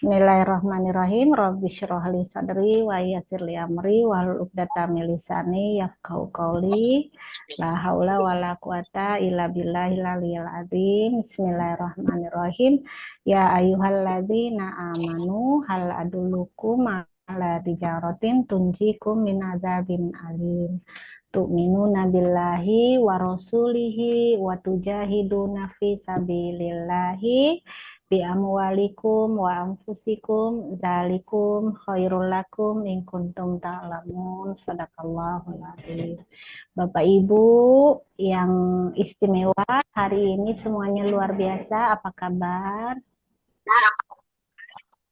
Bismillahirrahmanirrahim. Rabbi shrah li sadri wa yassir li amri wahlul 'uqdatam min lisani yafqahu qawli. La haula wala quwata illa billahil aliyil azim. Bismillahirrahmanirrahim. Ya ayyuhalladzina amanu hal adullukum ala tijaratin tunjikum min adzabin alim. Tu'minuna billahi wa rasulihi wa tujahiduna fi sabilillahi bi amwalikum wa anfusikum dzalikum khairul lakum in kuntum ta'lamun. Shadaqallahul adzim. Bapak Ibu yang istimewa, hari ini semuanya luar biasa. Apa kabar?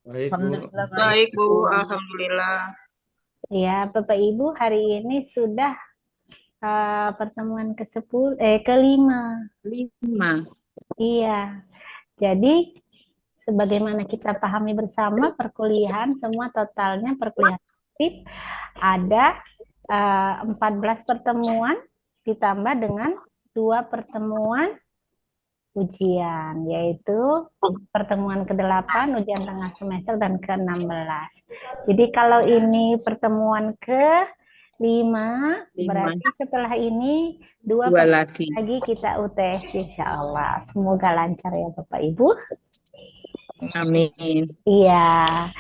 Baik, Bu. Alhamdulillah Baik, Bu. Alhamdulillah. Ya, Bapak Ibu, hari ini sudah pertemuan kelima. 5. Iya. Jadi sebagaimana kita pahami bersama, perkuliahan semua totalnya perkuliahan aktif ada 14 pertemuan ditambah dengan 2 pertemuan ujian, yaitu pertemuan ke-8 ujian tengah semester dan ke-16. Jadi kalau ini pertemuan ke-5, berarti setelah ini 2 pertemuan lagi kita UTS insya Allah. Semoga lancar ya Bapak Ibu. Amin. Iya.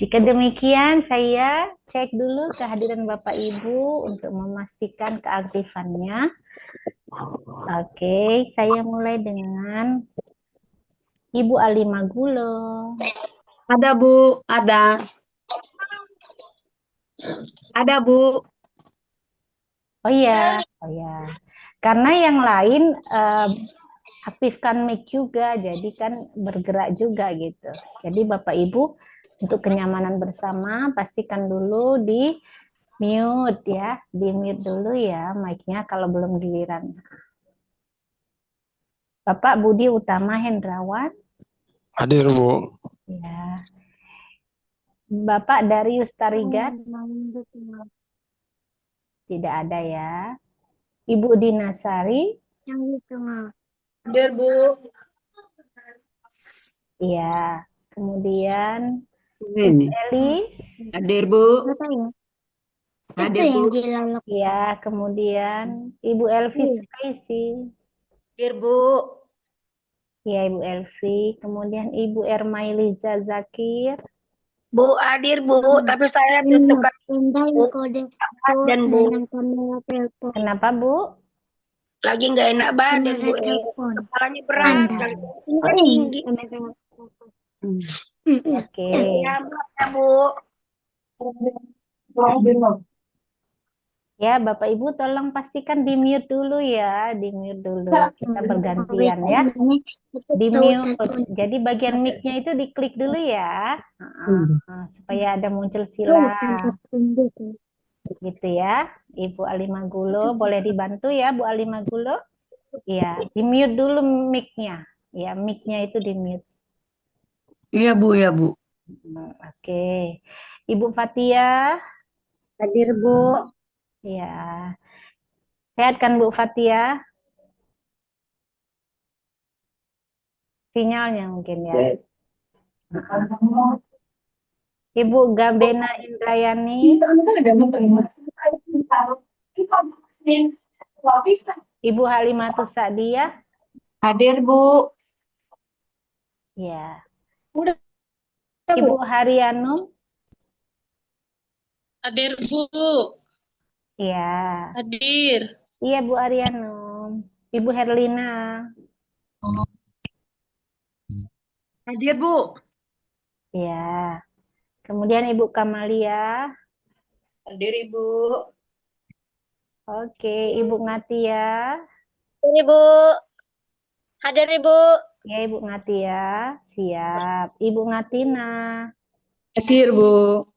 Jika demikian, saya cek dulu kehadiran Bapak Ibu untuk memastikan keaktifannya. Oke, saya mulai dengan Ibu Alimah Gulo. Ada, Bu. Ada. Ada, Bu. Oh iya. Karena yang lain aktifkan mic juga, jadi kan bergerak juga gitu. Jadi Bapak Ibu untuk kenyamanan bersama pastikan dulu di mute ya, di mute dulu ya mic-nya kalau belum giliran. Bapak Budi Utama Hendrawan. Hadir, Bu. Ya. Bapak Darius Tarigat. Tidak ada ya. Ibu Dinasari. Hadir, Bu. Iya. Kemudian Ibu Elis. Hadir, Bu. Hadir, Bu. Iya, kemudian Ibu Elvi Sukaisi. Hadir, Bu. Iya, Ibu Elvi. Kemudian Ibu Ermailiza Zakir. Bu, hadir, Bu. Tapi saya tutup dan Bu. Kenapa, Bu? Lagi nggak enak badan, Bu. Kepalanya berat, kali tensinya tinggi. Oke. Ya, maaf ya, Bu. Ya, Bapak Ibu tolong pastikan di mute dulu ya, di mute dulu. Kita bergantian ya. Di mute. Jadi bagian mic-nya itu diklik dulu ya. Supaya ada muncul silang. Gitu ya. Ibu Alimah Gulo, boleh dibantu ya Bu Alimah Gulo? Iya, di mute dulu mic-nya. Ya, mic-nya itu di mute. Iya, Bu, ya, Bu. Oke. Ibu Fatia. Hadir, Bu. Ya. Sehat kan Bu Fatia? Sinyalnya mungkin ya. Ibu Gabena Indrayani. Ibu Halimatus Sa'diyah. Hadir, Bu. Ya. Ibu Haryanum. Hadir, Bu. Ya. Hadir. Iya Bu Haryanum. Ibu Herlina. Hadir, Bu. Ya. Kemudian Ibu Kamalia. Hadir, Ibu. Oke, Ibu Ngatia. Hadir, Ibu. Hadir, Ibu. Ya, Ibu Ngatia. Siap. Ibu Ngatina. Hadir, Bu.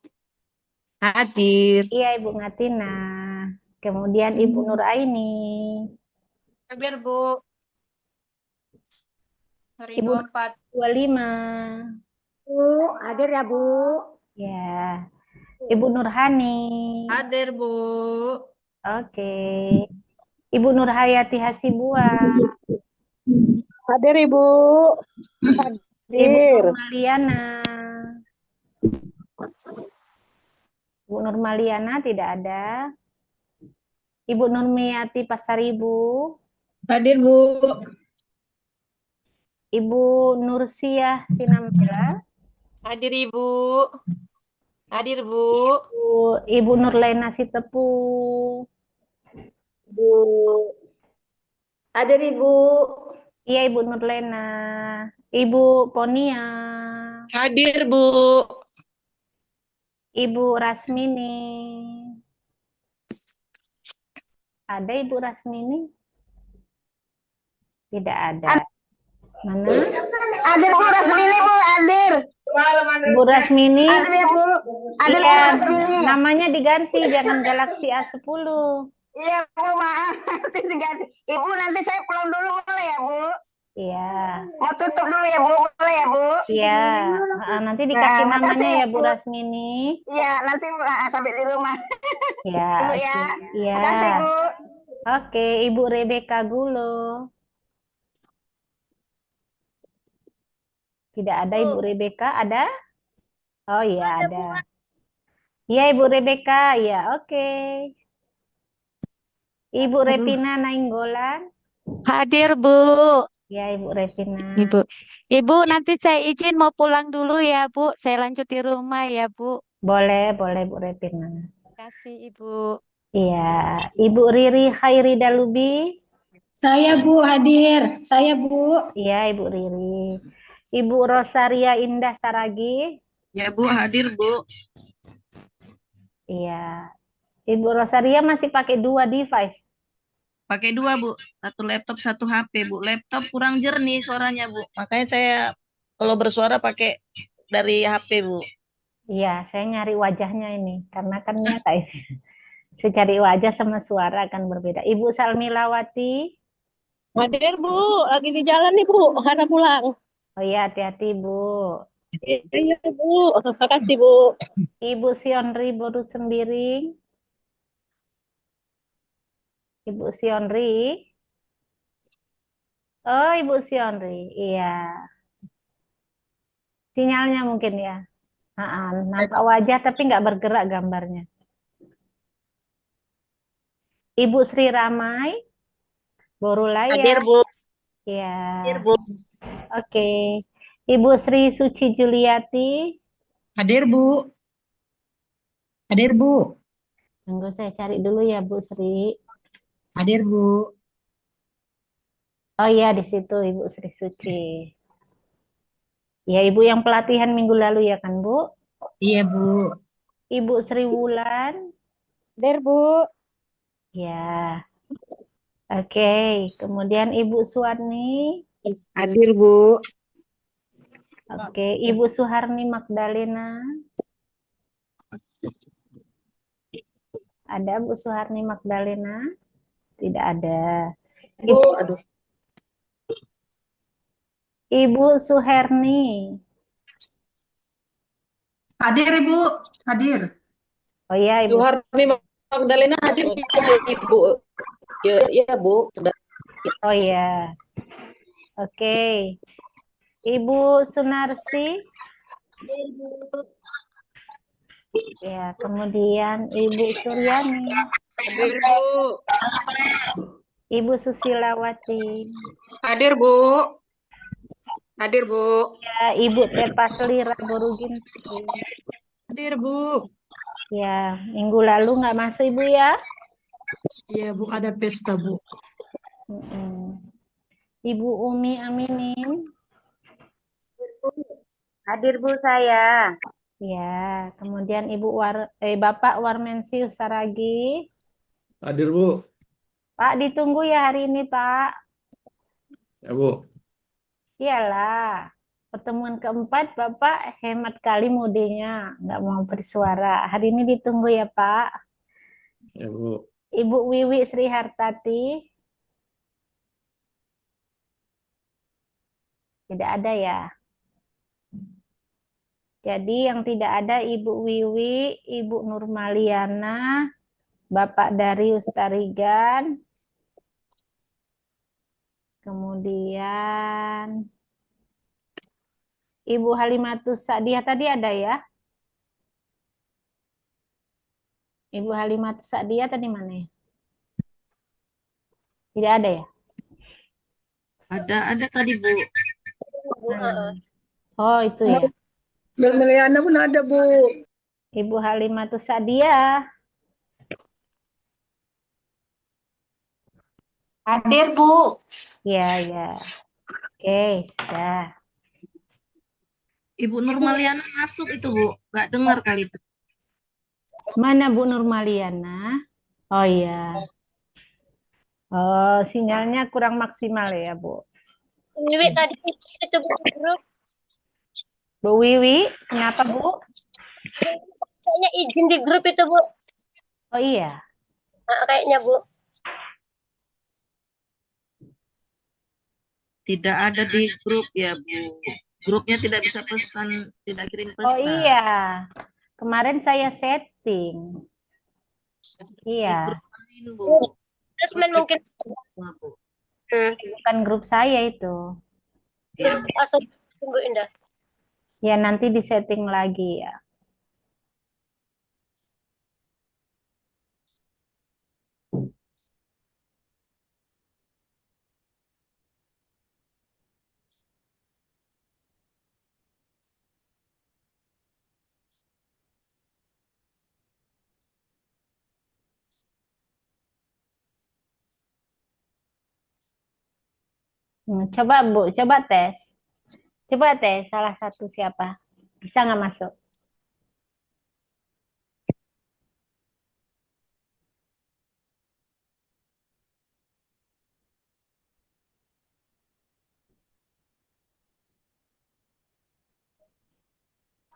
Hadir. Iya, Ibu Ngatina. Kemudian Ibu Nuraini. Hadir, Bu. Ibu 25. Bu, hadir ya, Bu. Ya. Ibu Nurhani. Hadir, Bu. Oke. Ibu Nurhayati Hasibuan. Hadir, Ibu. Ibu Hadir. Maliana. Ibu Nurmaliana tidak ada. Ibu Nurmiati Pasaribu. Hadir, Bu. Ibu Nursiah Sinambela. Hadir Ibu. Hadir Bu. Ibu Nurlena Sitepu. Bu. Hadir Ibu. Iya, Ibu Nurlena. Ibu Ponia. Hadir Bu. Ibu Rasmini. Ada Ibu Rasmini? Tidak ada. Mana? Hadir Bu Rasmini, Bu. Hadir. Bu Rasmini? Hadir ya, Bu. Hadir Bu Iya, Rasmini. namanya diganti, jangan Galaxy A10. Iya, Bu, maaf. Nanti diganti. Ibu, nanti saya pulang dulu boleh ya, Bu? Iya, Mau tutup dulu ya, Bu? Boleh ya, Bu? iya. Nanti dikasih Nah, namanya makasih ya ya, Bu Bu. Rasmini. Iya, nanti sampai di rumah. Iya, Dulu oke. ya. Iya. Makasih, Bu. Oke, Ibu Rebecca Gulo. Tidak ada Ibu Rebecca, ada? Oh iya, ada. Iya, Ibu Rebecca. Iya, oke. Ibu Repina Nainggolan. Hadir, Bu. Iya, Ibu Repina. Ibu. Ibu, nanti saya izin mau pulang dulu ya, Bu. Saya lanjut di rumah ya, Bu. Boleh, boleh Bu Repina. Terima kasih, Ibu. Iya, Ibu Riri Khairida Lubis. Saya, Bu, hadir. Saya, Bu. Iya, Ibu Riri. Ibu Rosaria Indah Saragi. Ya Bu, hadir Bu. Iya. Ibu Rosaria masih pakai 2 device. Pakai 2 Bu. Satu laptop, satu HP Bu. Laptop kurang jernih suaranya Bu. Makanya saya kalau bersuara pakai dari HP Bu. Iya, saya nyari wajahnya ini. Karena kan nyata ini. Saya cari wajah sama suara akan berbeda. Ibu Salmilawati. Hadir, Bu. Lagi di jalan nih, Bu. Karena pulang. Oh iya, hati-hati Bu. Iya, Bu. Makasih, Bu. Ibu Sionri Boru Sembiring. Ibu Sionri. Oh, Ibu Sionri. Iya. Sinyalnya mungkin ya. Nampak wajah tapi nggak bergerak gambarnya. Ibu Sri Ramai. Borulaya. Hadir Bu. Iya. Hadir Bu. Oke. Ibu Sri Suci Juliati. Hadir Bu. Hadir Bu. Tunggu saya cari dulu ya Bu Sri. Hadir Bu. Oh iya di situ Ibu Sri Suci. Ya Ibu yang pelatihan minggu lalu ya kan Bu? Iya Bu. Ibu Sri Wulan. Hadir, Bu. Ya. Oke. Kemudian Ibu Suwarni. Hadir, Bu. Oke. Ibu Suharni Magdalena. Ada Bu Suharni Magdalena? Tidak ada. Bu, aduh. Ibu Suherni. Hadir Ibu. Hadir. Oh iya Ibu. Suharni Magdalena hadir, Ibu. Ya, Bu. Oh iya. Oke. Ibu Sunarsi. Ya, kemudian Ibu Suryani. Hadir Bu. Ibu Susilawati. Hadir Bu. Hadir Bu. Ya, Ibu Tepa Selira Boruginti. Hadir Bu. Ya, minggu lalu nggak masuk Ibu ya? Iya Bu, ada pesta Bu. Ibu Umi Aminin. Hadir, Bu, saya. Ya, kemudian Bapak Warmensius Saragi. Hadir Bu. Pak, ditunggu ya hari ini, Pak. Ya Bu. Iyalah, pertemuan keempat Bapak hemat kali mudenya, nggak mau bersuara. Hari ini ditunggu ya, Pak. Ya Bu. Ibu Wiwi Sri Hartati. Tidak ada ya. Jadi yang tidak ada Ibu Wiwi, Ibu Nurmaliana, Bapak Darius Tarigan, kemudian Ibu Halimatus Sa'diyah tadi ada ya? Ibu Halimah Sa'diyah tadi mana ya? Tidak ada ya? Ada tadi Bu. Oh, itu ya. Bermeliana pun ada, Bu. Ibu Halimah Sa'diyah. Hadir, Bu. Ya, ya. Oke, sudah. Ibu Nurmaliana masuk itu Bu. Nggak dengar kali itu. Mana Bu Nurmaliana? Oh iya. Oh, sinyalnya kurang maksimal ya, Bu. Wiwi tadi itu grup Bu Wiwi, kenapa Bu? kayaknya izin di grup itu, Bu. Oh iya. Kayaknya, Bu. Tidak ada di grup ya Bu. Grupnya tidak bisa pesan, tidak kirim Oh pesan. iya. Kemarin saya setting. Di Iya, grup lain Bu. Resmen mungkin. Bu. bukan grup saya itu. Ya. Asal Bu Indah. Ya, nanti disetting lagi ya. Coba Bu, coba tes. Coba tes salah satu siapa. Bisa nggak masuk?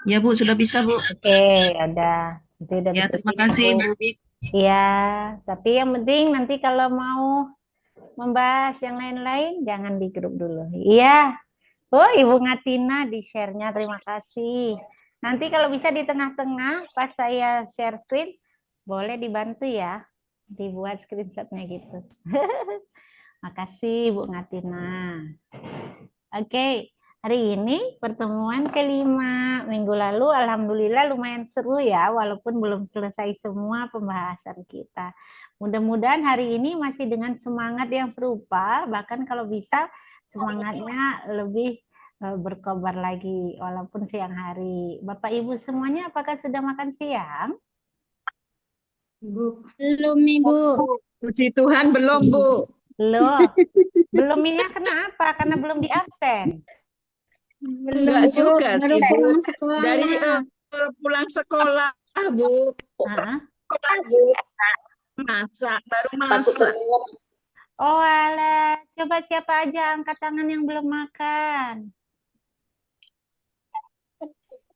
Ya Bu, sudah bisa Bu. Oke, ada. Itu udah Ya, bisa terima sih, kasih Bu. Bu. Iya, tapi yang penting nanti kalau mau membahas yang lain-lain, jangan di grup dulu. Iya. Oh, Ibu Ngatina di share-nya, terima kasih. Nanti kalau bisa di tengah-tengah, pas saya share screen, boleh dibantu ya, dibuat screenshot-nya gitu. Makasih, Bu Ngatina. Oke, hari ini pertemuan kelima. Minggu lalu, alhamdulillah lumayan seru ya, walaupun belum selesai semua pembahasan kita. Mudah-mudahan hari ini masih dengan semangat yang serupa, bahkan kalau bisa semangatnya lebih berkobar lagi, walaupun siang hari. Bapak Ibu semuanya, apakah sudah makan siang? Belum nih, Bu. Puji Tuhan belum, Bu. Loh, belumnya kenapa? Karena belum di absen. Enggak juga sih, Bu. Dari pulang sekolah, Bu. Hah? Masak, baru masak. Oh alah, coba siapa aja angkat tangan yang belum makan.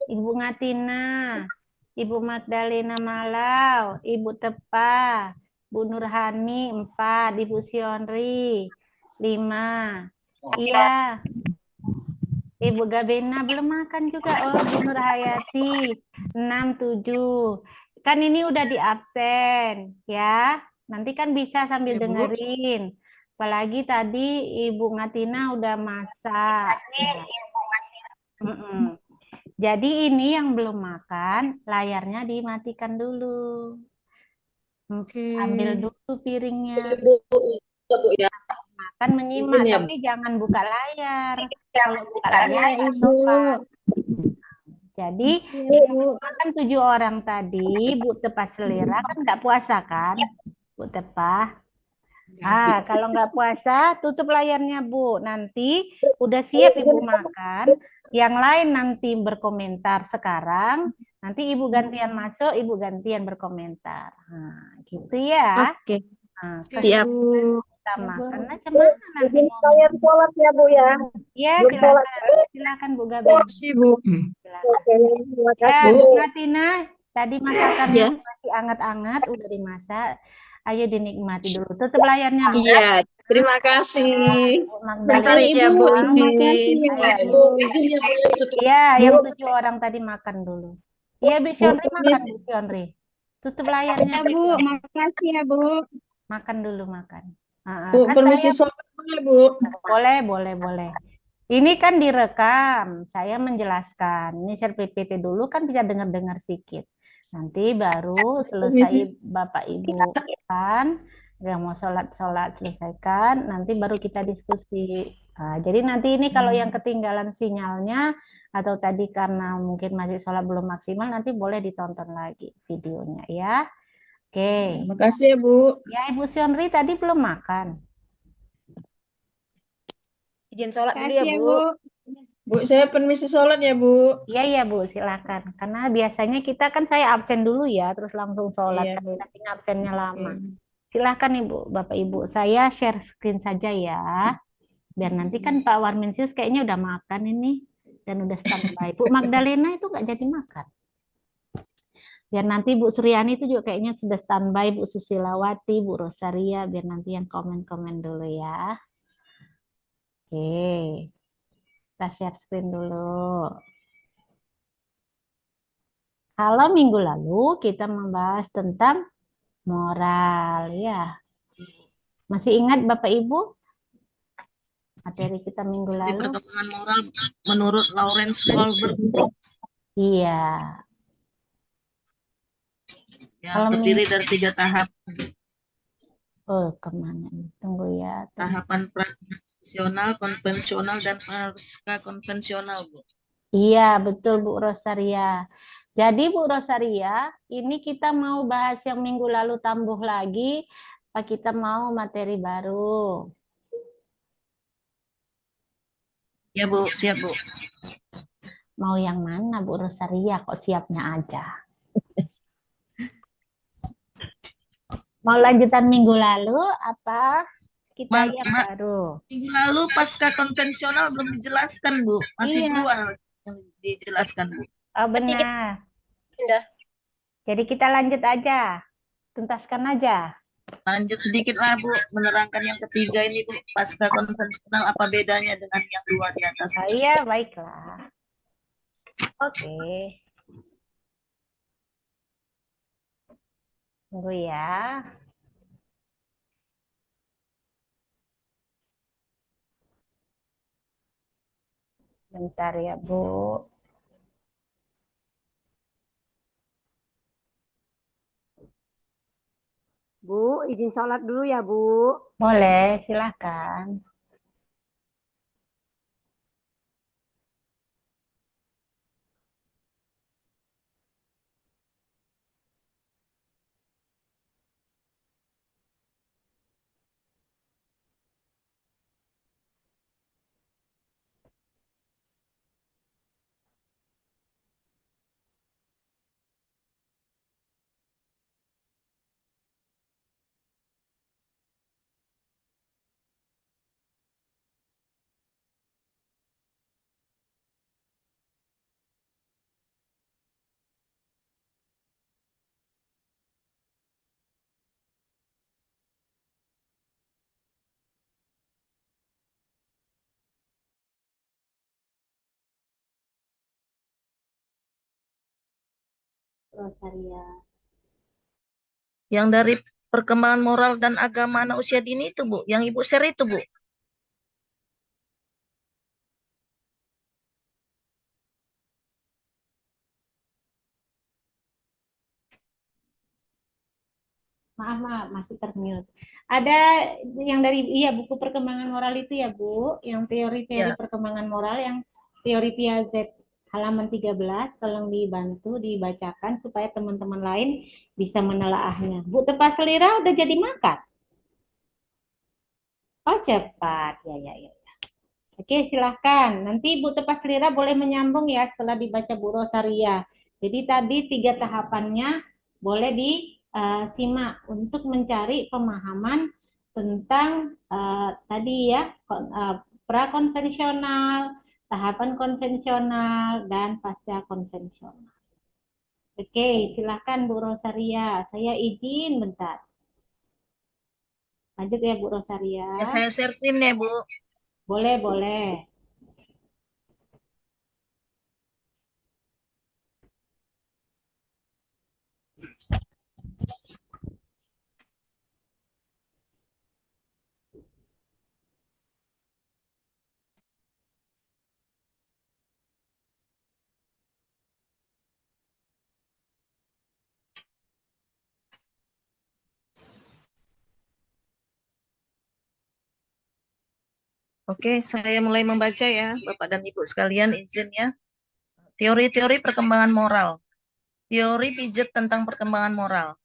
Ibu Ngatina, Ibu Magdalena Malau, Ibu Tepa, Bu Nurhani 4, Ibu Sionri 5. Iya. Ibu Gabena belum makan juga. Oh, Bu Nurhayati 6, 7. Kan ini udah di absen ya. Nanti kan bisa sambil Ya, Bu. dengerin. Apalagi tadi Ibu Ngatina udah masak. Mm-mm. Jadi ini yang belum makan, layarnya dimatikan dulu. Ambil dulu piringnya. Makan menyimak, tapi jangan buka layar. Kalau buka layar, nggak sopan. Jadi makan 7 orang tadi, Bu Tepa selera kan nggak puasa kan, Bu Tepa. Kalau nggak puasa, tutup layarnya Bu. Nanti udah siap Ibu makan, yang lain nanti berkomentar sekarang. Nanti Ibu gantian masuk, Ibu gantian berkomentar. Nah, gitu ya. Oke. Nah, Siap. kita makan aja mana nanti mau. Saya sholat ya, Bu ya. Ya, silakan Bu Gaben. Bu. Ya, Terima kasih, Bu Bu. Natina, tadi masakan Ya. masih anget-anget, udah dimasak. Ayo dinikmati dulu. Tutup layarnya, Bu. Iya, terima kasih. Bu Magdalena. Bentar ya, Bu. Izin. Iya, yang 7 orang tadi makan dulu. Iya, Bu Syonri makan, Bu Syonri. Tutup layarnya, Bu. makasih ya, Bu. Makan dulu, makan. Bu, Kan permisi saya sholat boleh, Bu. boleh. Ini kan direkam, saya menjelaskan. Ini share PPT dulu kan bisa dengar-dengar sedikit. Nanti baru selesai Bapak Ibu kan, yang mau sholat-sholat selesaikan, nanti baru kita diskusi. Jadi nanti ini kalau yang ketinggalan sinyalnya atau tadi karena mungkin masih sholat belum maksimal, nanti boleh ditonton lagi videonya ya. Oke. Makasih ya, Bu. Ya Ibu Sionri tadi belum makan. Izin sholat dulu ya, Bu. Bu, saya permisi sholat ya, Bu. Iya ya Bu, silakan. Karena biasanya kita kan saya absen dulu ya, terus langsung sholat. Iya, Bu. Tapi absennya lama. Oke. Silakan Ibu, Bapak Ibu. Saya share screen saja ya. Biar nanti kan Pak Warminsius kayaknya udah makan ini. Dan udah standby. Bu Magdalena itu nggak jadi makan. Biar nanti Bu Suryani itu juga kayaknya sudah standby. Bu Susilawati, Bu Rosaria. Biar nanti yang komen-komen dulu ya. Oke. Kita share screen dulu. Kalau minggu lalu kita membahas tentang moral ya. Masih ingat Bapak Ibu materi kita minggu Di lalu? perkembangan moral menurut Lawrence Kohlberg Iya. yang Kalau terdiri dari 3 tahap. Oh, kemana nih? Tunggu ya. Tahapan prakonvensional, konvensional, dan pasca konvensional, Bu. Iya, betul Bu Rosaria. Jadi Bu Rosaria, ini kita mau bahas yang minggu lalu tambah lagi, apa kita mau materi baru? Ya, Bu, siap, Bu. Mau yang mana Bu Rosaria? Kok siapnya aja? Mau lanjutan minggu lalu apa kita yang baru? Minggu lalu pasca konvensional belum dijelaskan, Bu. Masih Iya. 2 yang dijelaskan, Bu. Oh benar. Udah. Jadi kita lanjut aja. Tuntaskan aja. Lanjut sedikit lah, Bu, menerangkan yang ketiga ini, Bu. Pasca konvensional apa bedanya dengan yang 2 di atas? Oh, iya, baiklah. Oke. Tunggu ya. Bentar ya, Bu. Bu, izin sholat dulu ya, Bu. Boleh, silakan. Rosaria. Yang dari perkembangan moral dan agama anak usia dini itu, Bu. Yang Ibu share itu, Bu. Maaf, masih termute. Ada yang dari buku perkembangan moral itu ya, Bu, yang teori-teori Ya. perkembangan moral yang teori Piaget halaman 13, tolong dibantu dibacakan supaya teman-teman lain bisa menelaahnya. Bu Tepas Selira udah jadi makan? Oh, cepat. Ya. Oke, silahkan. Nanti Bu Tepas Selira boleh menyambung ya setelah dibaca Bu Rosaria. Jadi tadi 3 tahapannya boleh disimak untuk mencari pemahaman tentang tadi ya prakonvensional, tahapan konvensional, dan pasca konvensional. Oke, silahkan Bu Rosaria. Saya izin bentar. Lanjut ya Bu Rosaria. Ya, saya share screen ya, Bu. Boleh. Oke, saya mulai membaca ya, Bapak dan Ibu sekalian, izin ya. Teori-teori perkembangan moral. Teori Piaget tentang perkembangan moral.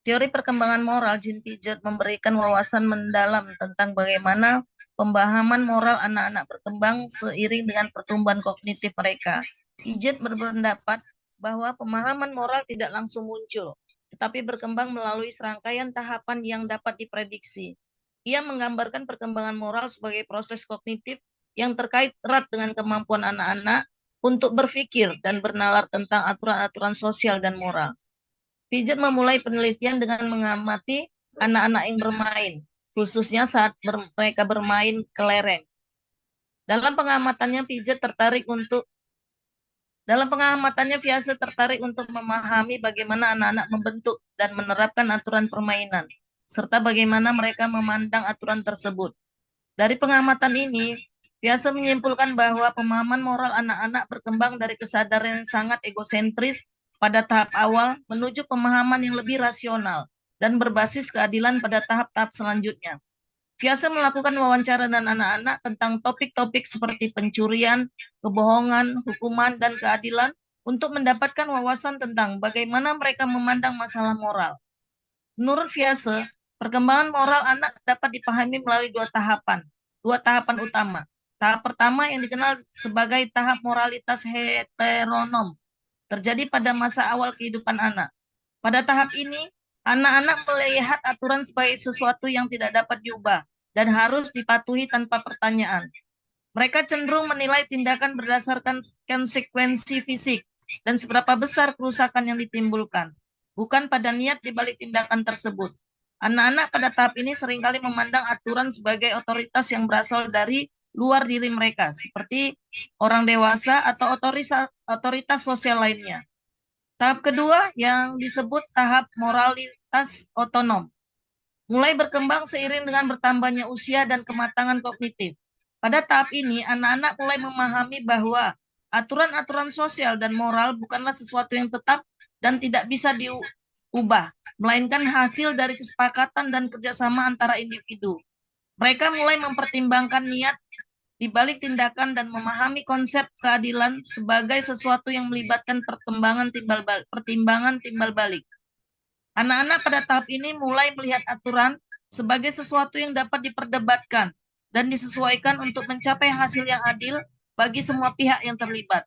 Teori perkembangan moral Jean Piaget memberikan wawasan mendalam tentang bagaimana pemahaman moral anak-anak berkembang seiring dengan pertumbuhan kognitif mereka. Piaget berpendapat bahwa pemahaman moral tidak langsung muncul, tetapi berkembang melalui serangkaian tahapan yang dapat diprediksi. Ia menggambarkan perkembangan moral sebagai proses kognitif yang terkait erat dengan kemampuan anak-anak untuk berpikir dan bernalar tentang aturan-aturan sosial dan moral. Piaget memulai penelitian dengan mengamati anak-anak yang bermain, khususnya saat mereka bermain kelereng. Dalam pengamatannya, Piaget tertarik untuk memahami bagaimana anak-anak membentuk dan menerapkan aturan permainan, serta bagaimana mereka memandang aturan tersebut. Dari pengamatan ini, Piaget menyimpulkan bahwa pemahaman moral anak-anak berkembang dari kesadaran yang sangat egosentris pada tahap awal menuju pemahaman yang lebih rasional dan berbasis keadilan pada tahap-tahap selanjutnya. Piaget melakukan wawancara dengan anak-anak tentang topik-topik seperti pencurian, kebohongan, hukuman, dan keadilan untuk mendapatkan wawasan tentang bagaimana mereka memandang masalah moral. Menurut Piaget, perkembangan moral anak dapat dipahami melalui dua tahapan utama. Tahap pertama yang dikenal sebagai tahap moralitas heteronom terjadi pada masa awal kehidupan anak. Pada tahap ini, anak-anak melihat aturan sebagai sesuatu yang tidak dapat diubah dan harus dipatuhi tanpa pertanyaan. Mereka cenderung menilai tindakan berdasarkan konsekuensi fisik dan seberapa besar kerusakan yang ditimbulkan, bukan pada niat di balik tindakan tersebut. Anak-anak pada tahap ini seringkali memandang aturan sebagai otoritas yang berasal dari luar diri mereka, seperti orang dewasa atau otoritas sosial lainnya. Tahap kedua yang disebut tahap moralitas otonom, mulai berkembang seiring dengan bertambahnya usia dan kematangan kognitif. Pada tahap ini, anak-anak mulai memahami bahwa aturan-aturan sosial dan moral bukanlah sesuatu yang tetap dan tidak bisa diubah, melainkan hasil dari kesepakatan dan kerjasama antara individu. Mereka mulai mempertimbangkan niat di balik tindakan dan memahami konsep keadilan sebagai sesuatu yang melibatkan pertimbangan timbal balik. Anak-anak pada tahap ini mulai melihat aturan sebagai sesuatu yang dapat diperdebatkan dan disesuaikan untuk mencapai hasil yang adil bagi semua pihak yang terlibat.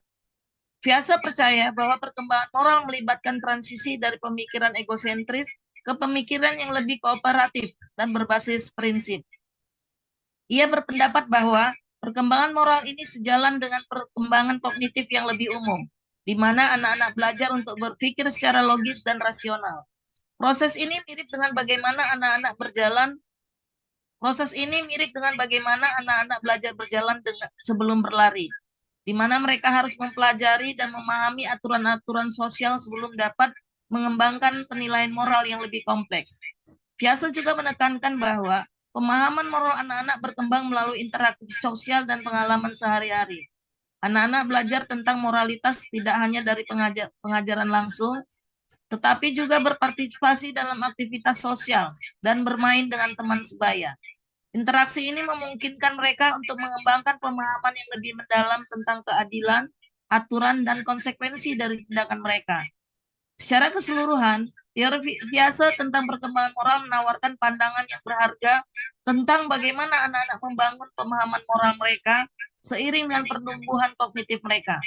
Piaget percaya bahwa perkembangan moral melibatkan transisi dari pemikiran egosentris ke pemikiran yang lebih kooperatif dan berbasis prinsip. Ia berpendapat bahwa perkembangan moral ini sejalan dengan perkembangan kognitif yang lebih umum, di mana anak-anak belajar untuk berpikir secara logis dan rasional. Proses ini mirip dengan bagaimana anak-anak belajar berjalan sebelum berlari, di mana mereka harus mempelajari dan memahami aturan-aturan sosial sebelum dapat mengembangkan penilaian moral yang lebih kompleks. Piaget juga menekankan bahwa pemahaman moral anak-anak berkembang melalui interaksi sosial dan pengalaman sehari-hari. Anak-anak belajar tentang moralitas tidak hanya dari pengajaran langsung, tetapi juga berpartisipasi dalam aktivitas sosial dan bermain dengan teman sebaya. Interaksi ini memungkinkan mereka untuk mengembangkan pemahaman yang lebih mendalam tentang keadilan, aturan, dan konsekuensi dari tindakan mereka. Secara keseluruhan, teori Piaget tentang perkembangan moral menawarkan pandangan yang berharga tentang bagaimana anak-anak membangun pemahaman moral mereka seiring dengan pertumbuhan kognitif mereka.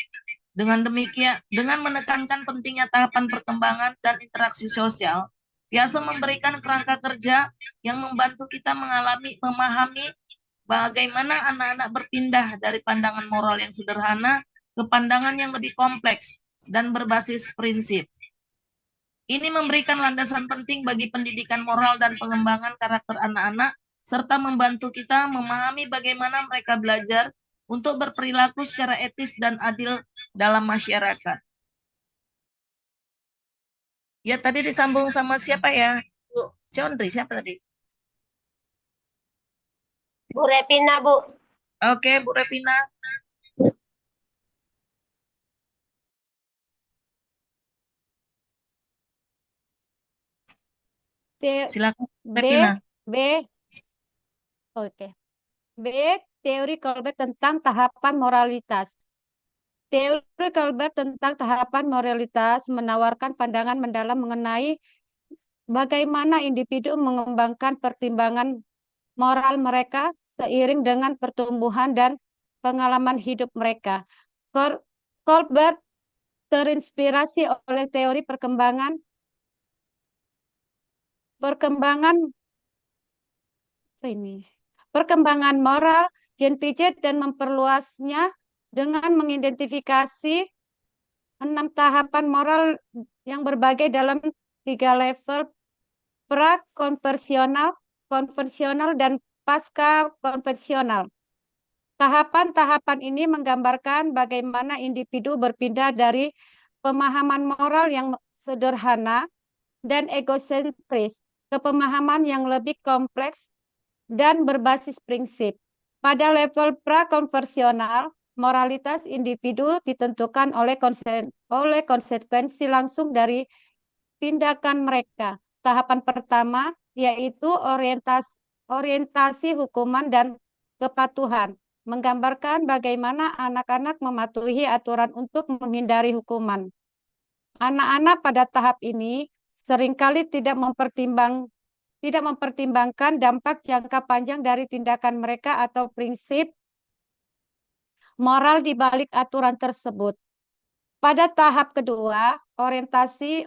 Dengan demikian, dengan menekankan pentingnya tahapan perkembangan dan interaksi sosial, Piaget memberikan kerangka kerja yang membantu kita memahami bagaimana anak-anak berpindah dari pandangan moral yang sederhana ke pandangan yang lebih kompleks dan berbasis prinsip. Ini memberikan landasan penting bagi pendidikan moral dan pengembangan karakter anak-anak, serta membantu kita memahami bagaimana mereka belajar untuk berperilaku secara etis dan adil dalam masyarakat. Ya, tadi disambung sama siapa ya? Bu Condri, siapa tadi? Bu Repina, Bu. Oke, Bu Revina. Te- Silakan, B, Revina. B, oke. B, teori Kolbe tentang tahapan moralitas. Teori Kolbe tentang tahapan moralitas menawarkan pandangan mendalam mengenai bagaimana individu mengembangkan pertimbangan moral mereka seiring dengan pertumbuhan dan pengalaman hidup mereka. Kolbe terinspirasi oleh teori perkembangan moral Jean Piaget dan memperluasnya dengan mengidentifikasi 6 tahapan moral yang berbagai dalam 3 level pra-konversional, konvensional, dan pasca-konvensional. Tahapan-tahapan ini menggambarkan bagaimana individu berpindah dari pemahaman moral yang sederhana dan egosentris ke pemahaman yang lebih kompleks dan berbasis prinsip. Pada level pra-konversional, moralitas individu ditentukan oleh konsekuensi langsung dari tindakan mereka. Tahapan pertama yaitu orientasi hukuman dan kepatuhan, menggambarkan bagaimana anak-anak mematuhi aturan untuk menghindari hukuman. Anak-anak pada tahap ini seringkali tidak mempertimbangkan dampak jangka panjang dari tindakan mereka atau prinsip moral di balik aturan tersebut. Pada tahap kedua, orientasi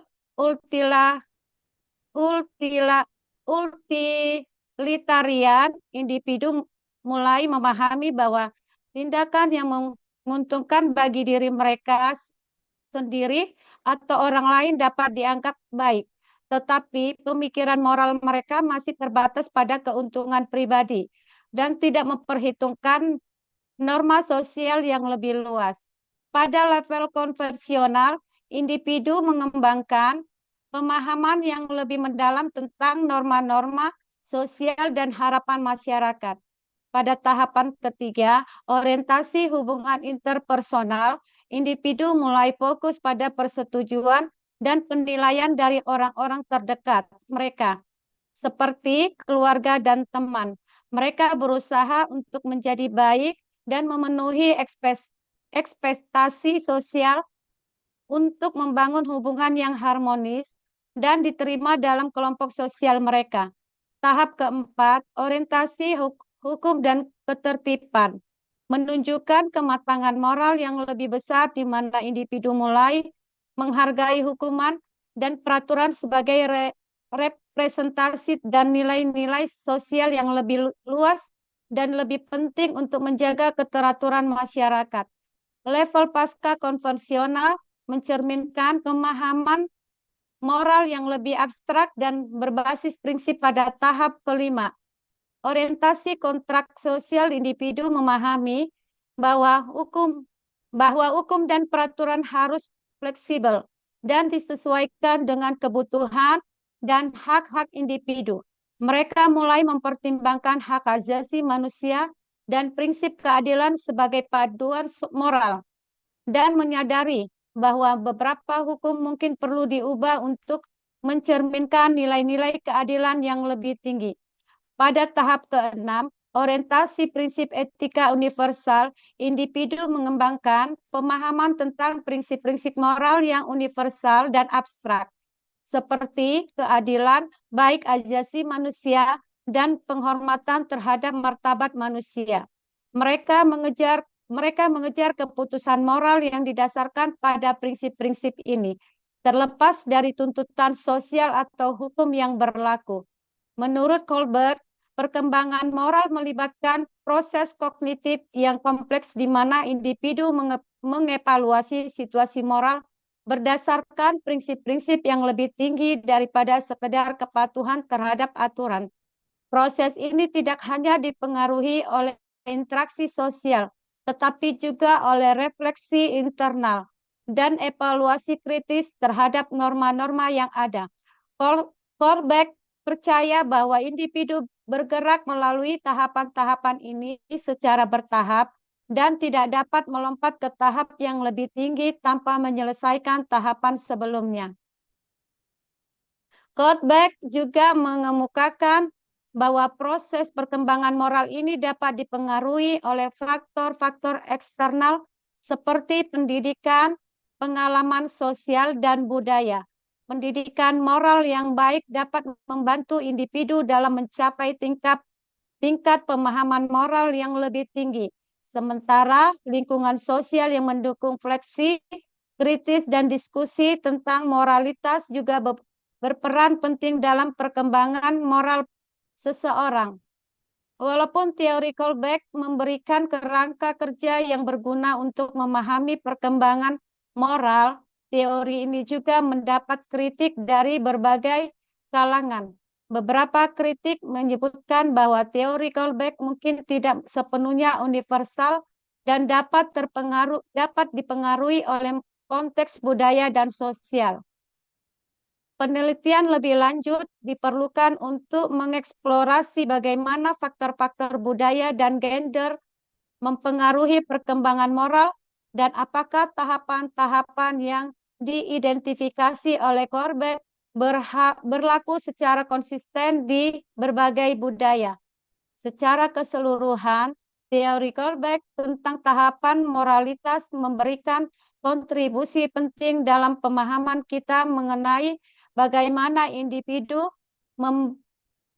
utilitarian, individu mulai memahami bahwa tindakan yang menguntungkan bagi diri mereka sendiri atau orang lain dapat dianggap baik, tetapi pemikiran moral mereka masih terbatas pada keuntungan pribadi dan tidak memperhitungkan norma sosial yang lebih luas. Pada level konvensional, individu mengembangkan pemahaman yang lebih mendalam tentang norma-norma sosial dan harapan masyarakat. Pada tahapan ketiga, orientasi hubungan interpersonal, individu mulai fokus pada persetujuan dan penilaian dari orang-orang terdekat mereka, seperti keluarga dan teman. Mereka berusaha untuk menjadi baik dan memenuhi ekspektasi sosial untuk membangun hubungan yang harmonis dan diterima dalam kelompok sosial mereka. Tahap keempat, orientasi hukum dan ketertiban, menunjukkan kematangan moral yang lebih besar di mana individu mulai menghargai hukuman dan peraturan sebagai representasi dan nilai-nilai sosial yang lebih luas dan lebih penting untuk menjaga keteraturan masyarakat. Level pasca konvensional mencerminkan pemahaman moral yang lebih abstrak dan berbasis prinsip pada tahap kelima. Orientasi kontrak sosial, individu memahami bahwa hukum dan peraturan harus fleksibel dan disesuaikan dengan kebutuhan dan hak-hak individu. Mereka mulai mempertimbangkan hak asasi manusia dan prinsip keadilan sebagai paduan moral dan menyadari bahwa beberapa hukum mungkin perlu diubah untuk mencerminkan nilai-nilai keadilan yang lebih tinggi. Pada tahap keenam, orientasi prinsip etika universal, individu mengembangkan pemahaman tentang prinsip-prinsip moral yang universal dan abstrak, seperti keadilan, baik asasi manusia, dan penghormatan terhadap martabat manusia. Mereka mengejar keputusan moral yang didasarkan pada prinsip-prinsip ini, terlepas dari tuntutan sosial atau hukum yang berlaku. Menurut Kolbe, perkembangan moral melibatkan proses kognitif yang kompleks di mana individu mengevaluasi situasi moral berdasarkan prinsip-prinsip yang lebih tinggi daripada sekedar kepatuhan terhadap aturan. Proses ini tidak hanya dipengaruhi oleh interaksi sosial, tetapi juga oleh refleksi internal dan evaluasi kritis terhadap norma-norma yang ada. Kolbe percaya bahwa individu bergerak melalui tahapan-tahapan ini secara bertahap dan tidak dapat melompat ke tahap yang lebih tinggi tanpa menyelesaikan tahapan sebelumnya. Kolbe juga mengemukakan bahwa proses perkembangan moral ini dapat dipengaruhi oleh faktor-faktor eksternal seperti pendidikan, pengalaman sosial, dan budaya. Pendidikan moral yang baik dapat membantu individu dalam mencapai tingkat pemahaman moral yang lebih tinggi. Sementara lingkungan sosial yang mendukung refleksi, kritis, dan diskusi tentang moralitas juga berperan penting dalam perkembangan moral seseorang. Walaupun teori Kolbeck memberikan kerangka kerja yang berguna untuk memahami perkembangan moral, teori ini juga mendapat kritik dari berbagai kalangan. Beberapa kritik menyebutkan bahwa teori Kolbeck mungkin tidak sepenuhnya universal dan dapat dipengaruhi oleh konteks budaya dan sosial. Penelitian lebih lanjut diperlukan untuk mengeksplorasi bagaimana faktor-faktor budaya dan gender mempengaruhi perkembangan moral dan apakah tahapan-tahapan yang diidentifikasi oleh Kolbeck berlaku secara konsisten di berbagai budaya. Secara keseluruhan, teori Kolbeck tentang tahapan moralitas memberikan kontribusi penting dalam pemahaman kita mengenai bagaimana individu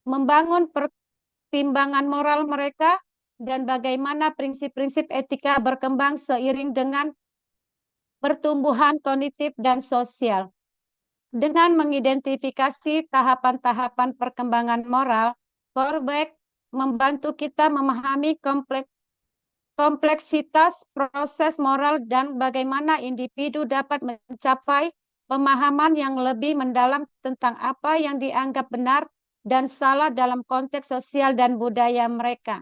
membangun pertimbangan moral mereka dan bagaimana prinsip-prinsip etika berkembang seiring dengan pertumbuhan kognitif dan sosial. Dengan mengidentifikasi tahapan-tahapan perkembangan moral, Kolbeck membantu kita memahami kompleksitas proses moral dan bagaimana individu dapat mencapai pemahaman yang lebih mendalam tentang apa yang dianggap benar dan salah dalam konteks sosial dan budaya mereka.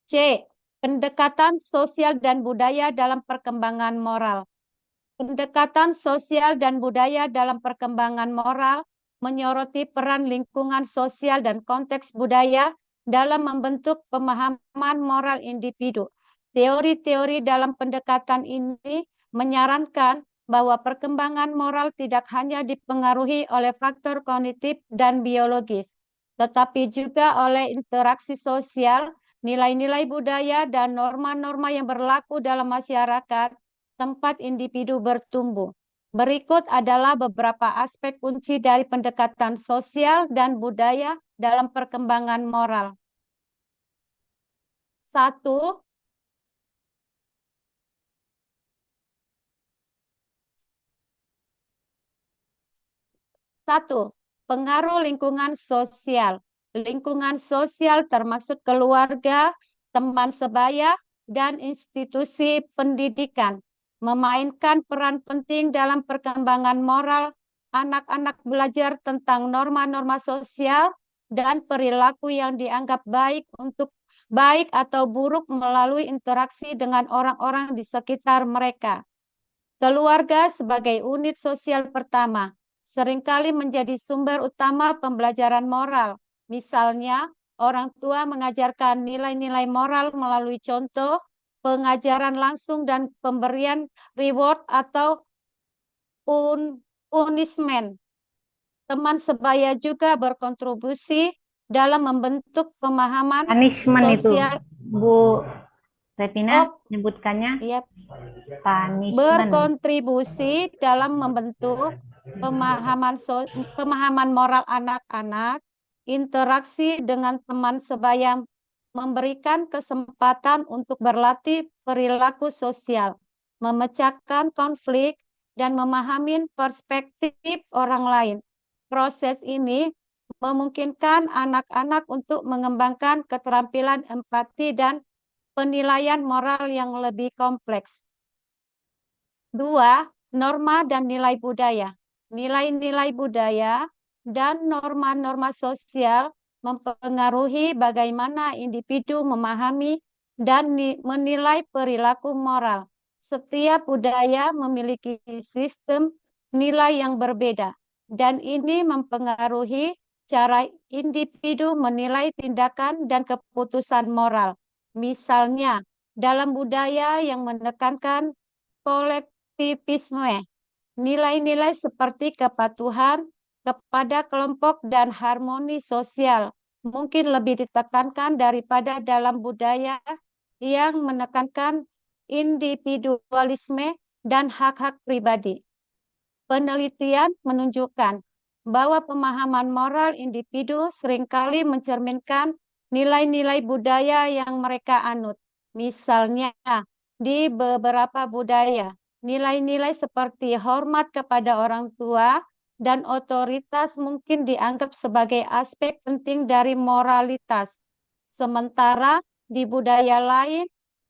C. Pendekatan sosial dan budaya dalam perkembangan moral. Pendekatan sosial dan budaya dalam perkembangan moral menyoroti peran lingkungan sosial dan konteks budaya dalam membentuk pemahaman moral individu. Teori-teori dalam pendekatan ini menyarankan bahwa perkembangan moral tidak hanya dipengaruhi oleh faktor kognitif dan biologis, tetapi juga oleh interaksi sosial, nilai-nilai budaya, dan norma-norma yang berlaku dalam masyarakat tempat individu bertumbuh. Berikut adalah beberapa aspek kunci dari pendekatan sosial dan budaya dalam perkembangan moral. 1. Pengaruh lingkungan sosial. Lingkungan sosial termasuk keluarga, teman sebaya, dan institusi pendidikan memainkan peran penting dalam perkembangan moral. Anak-anak belajar tentang norma-norma sosial dan perilaku yang dianggap baik atau buruk melalui interaksi dengan orang-orang di sekitar mereka. Keluarga sebagai unit sosial pertama seringkali menjadi sumber utama pembelajaran moral. Misalnya, orang tua mengajarkan nilai-nilai moral melalui contoh, pengajaran langsung, dan pemberian reward atau punishment. Teman sebaya juga berkontribusi dalam membentuk pemahaman Punishment sosial. itu, Bu Retina Oh, menyebutkannya iya, punishment. berkontribusi dalam membentuk pemahaman moral anak-anak. Interaksi dengan teman sebaya memberikan kesempatan untuk berlatih perilaku sosial, memecahkan konflik, dan memahami perspektif orang lain. Proses ini memungkinkan anak-anak untuk mengembangkan keterampilan empati dan penilaian moral yang lebih kompleks. 2. Norma dan nilai budaya. Nilai-nilai budaya dan norma-norma sosial mempengaruhi bagaimana individu memahami dan menilai perilaku moral. Setiap budaya memiliki sistem nilai yang berbeda, dan ini mempengaruhi cara individu menilai tindakan dan keputusan moral. Misalnya, dalam budaya yang menekankan kolektivisme, nilai-nilai seperti kepatuhan, kepada kelompok dan harmoni sosial mungkin lebih ditekankan daripada dalam budaya yang menekankan individualisme dan hak-hak pribadi. Penelitian menunjukkan bahwa pemahaman moral individu seringkali mencerminkan nilai-nilai budaya yang mereka anut. Misalnya, di beberapa budaya, nilai-nilai seperti hormat kepada orang tua dan otoritas mungkin dianggap sebagai aspek penting dari moralitas. Sementara di budaya lain,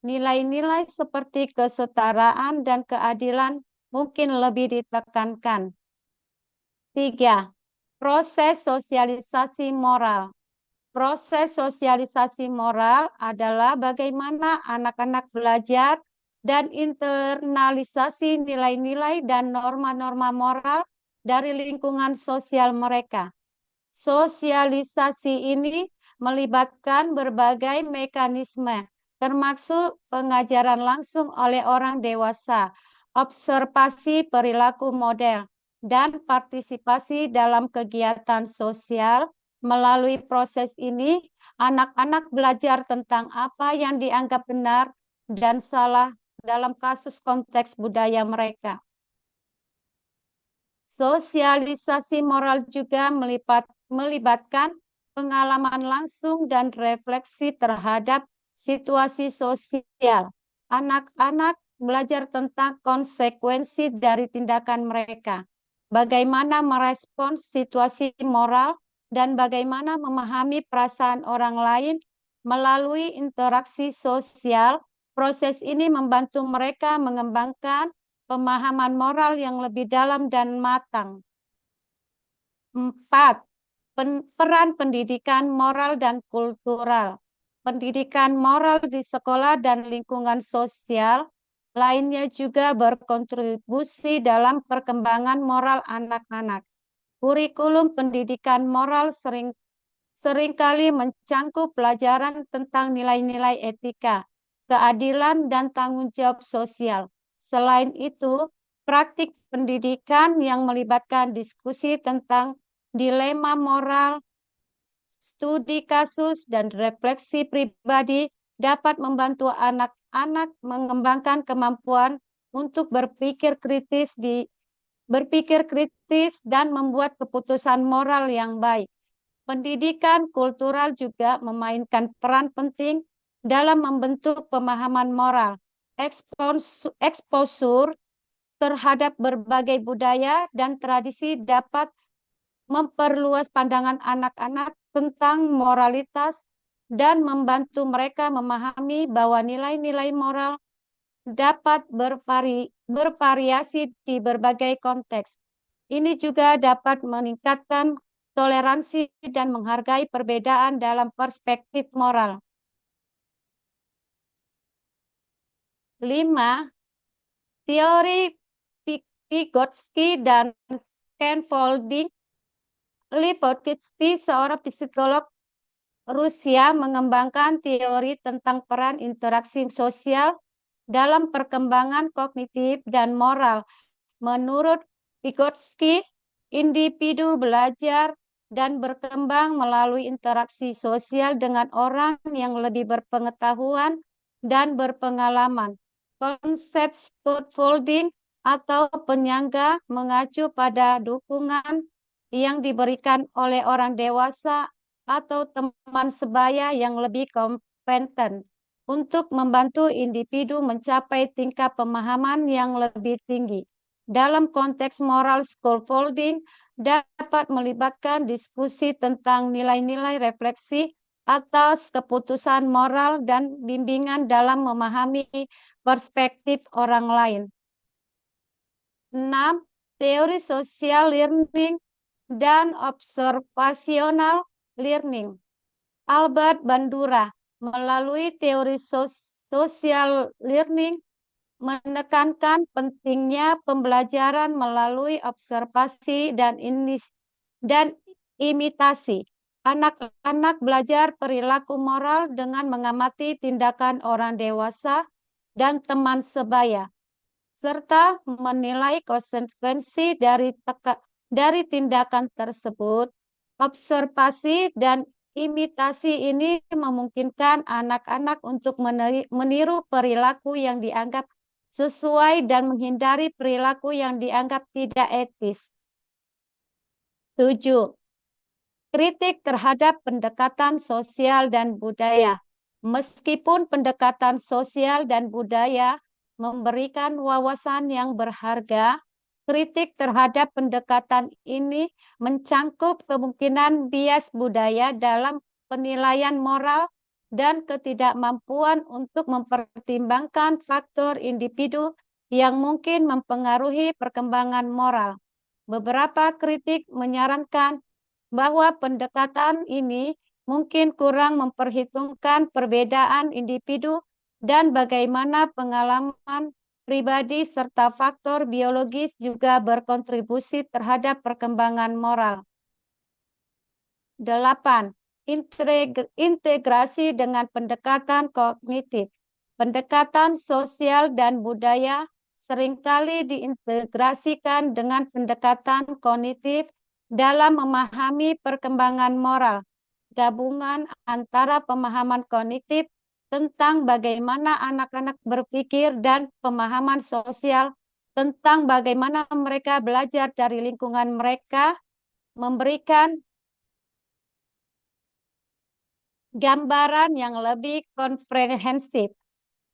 nilai-nilai seperti kesetaraan dan keadilan mungkin lebih ditekankan. 3. Proses sosialisasi moral. Proses sosialisasi moral adalah bagaimana anak-anak belajar dan internalisasi nilai-nilai dan norma-norma moral dari lingkungan sosial mereka. Sosialisasi ini melibatkan berbagai mekanisme, termasuk pengajaran langsung oleh orang dewasa, observasi perilaku model, dan partisipasi dalam kegiatan sosial. Melalui proses ini, anak-anak belajar tentang apa yang dianggap benar dan salah dalam kasus konteks budaya mereka. Sosialisasi moral juga melibatkan pengalaman langsung dan refleksi terhadap situasi sosial. Anak-anak belajar tentang konsekuensi dari tindakan mereka, bagaimana merespons situasi moral, dan bagaimana memahami perasaan orang lain melalui interaksi sosial. Proses ini membantu mereka mengembangkan pemahaman moral yang lebih dalam dan matang. 4. Peran pendidikan moral dan kultural. Pendidikan moral di sekolah dan lingkungan sosial lainnya juga berkontribusi dalam perkembangan moral anak-anak. Kurikulum pendidikan moral seringkali mencangkup pelajaran tentang nilai-nilai etika, keadilan, dan tanggung jawab sosial. Selain itu, praktik pendidikan yang melibatkan diskusi tentang dilema moral, studi kasus, dan refleksi pribadi dapat membantu anak-anak mengembangkan kemampuan untuk berpikir kritis dan membuat keputusan moral yang baik. Pendidikan kultural juga memainkan peran penting dalam membentuk pemahaman moral. Eksposur terhadap berbagai budaya dan tradisi dapat memperluas pandangan anak-anak tentang moralitas dan membantu mereka memahami bahwa nilai-nilai moral dapat bervariasi di berbagai konteks. Ini juga dapat meningkatkan toleransi dan menghargai perbedaan dalam perspektif moral. 5. Teori Vygotsky dan scaffolding. Vygotsky, seorang psikolog Rusia, mengembangkan teori tentang peran interaksi sosial dalam perkembangan kognitif dan moral. Menurut Vygotsky, individu belajar dan berkembang melalui interaksi sosial dengan orang yang lebih berpengetahuan dan berpengalaman. Konsep scaffolding atau penyangga mengacu pada dukungan yang diberikan oleh orang dewasa atau teman sebaya yang lebih kompeten untuk membantu individu mencapai tingkat pemahaman yang lebih tinggi. Dalam konteks moral, scaffolding dapat melibatkan diskusi tentang nilai-nilai refleksi atas keputusan moral dan bimbingan dalam memahami perspektif orang lain. 6. Teori social learning dan observational learning. Albert Bandura melalui teori social learning menekankan pentingnya pembelajaran melalui observasi dan imitasi. Anak-anak belajar perilaku moral dengan mengamati tindakan orang dewasa dan teman sebaya, serta menilai konsekuensi dari Dari tindakan tersebut, observasi dan imitasi ini memungkinkan anak-anak untuk meniru perilaku yang dianggap sesuai dan menghindari perilaku yang dianggap tidak etis. 7. Kritik terhadap pendekatan sosial dan budaya. Meskipun pendekatan sosial dan budaya memberikan wawasan yang berharga, kritik terhadap pendekatan ini mencangkup kemungkinan bias budaya dalam penilaian moral dan ketidakmampuan untuk mempertimbangkan faktor individu yang mungkin mempengaruhi perkembangan moral. Beberapa kritik menyarankan bahwa pendekatan ini mungkin kurang memperhitungkan perbedaan individu dan bagaimana pengalaman pribadi serta faktor biologis juga berkontribusi terhadap perkembangan moral. 8. Integrasi dengan pendekatan kognitif. Pendekatan sosial dan budaya seringkali diintegrasikan dengan pendekatan kognitif dalam memahami perkembangan moral. Gabungan antara pemahaman kognitif tentang bagaimana anak-anak berpikir dan pemahaman sosial tentang bagaimana mereka belajar dari lingkungan mereka memberikan gambaran yang lebih komprehensif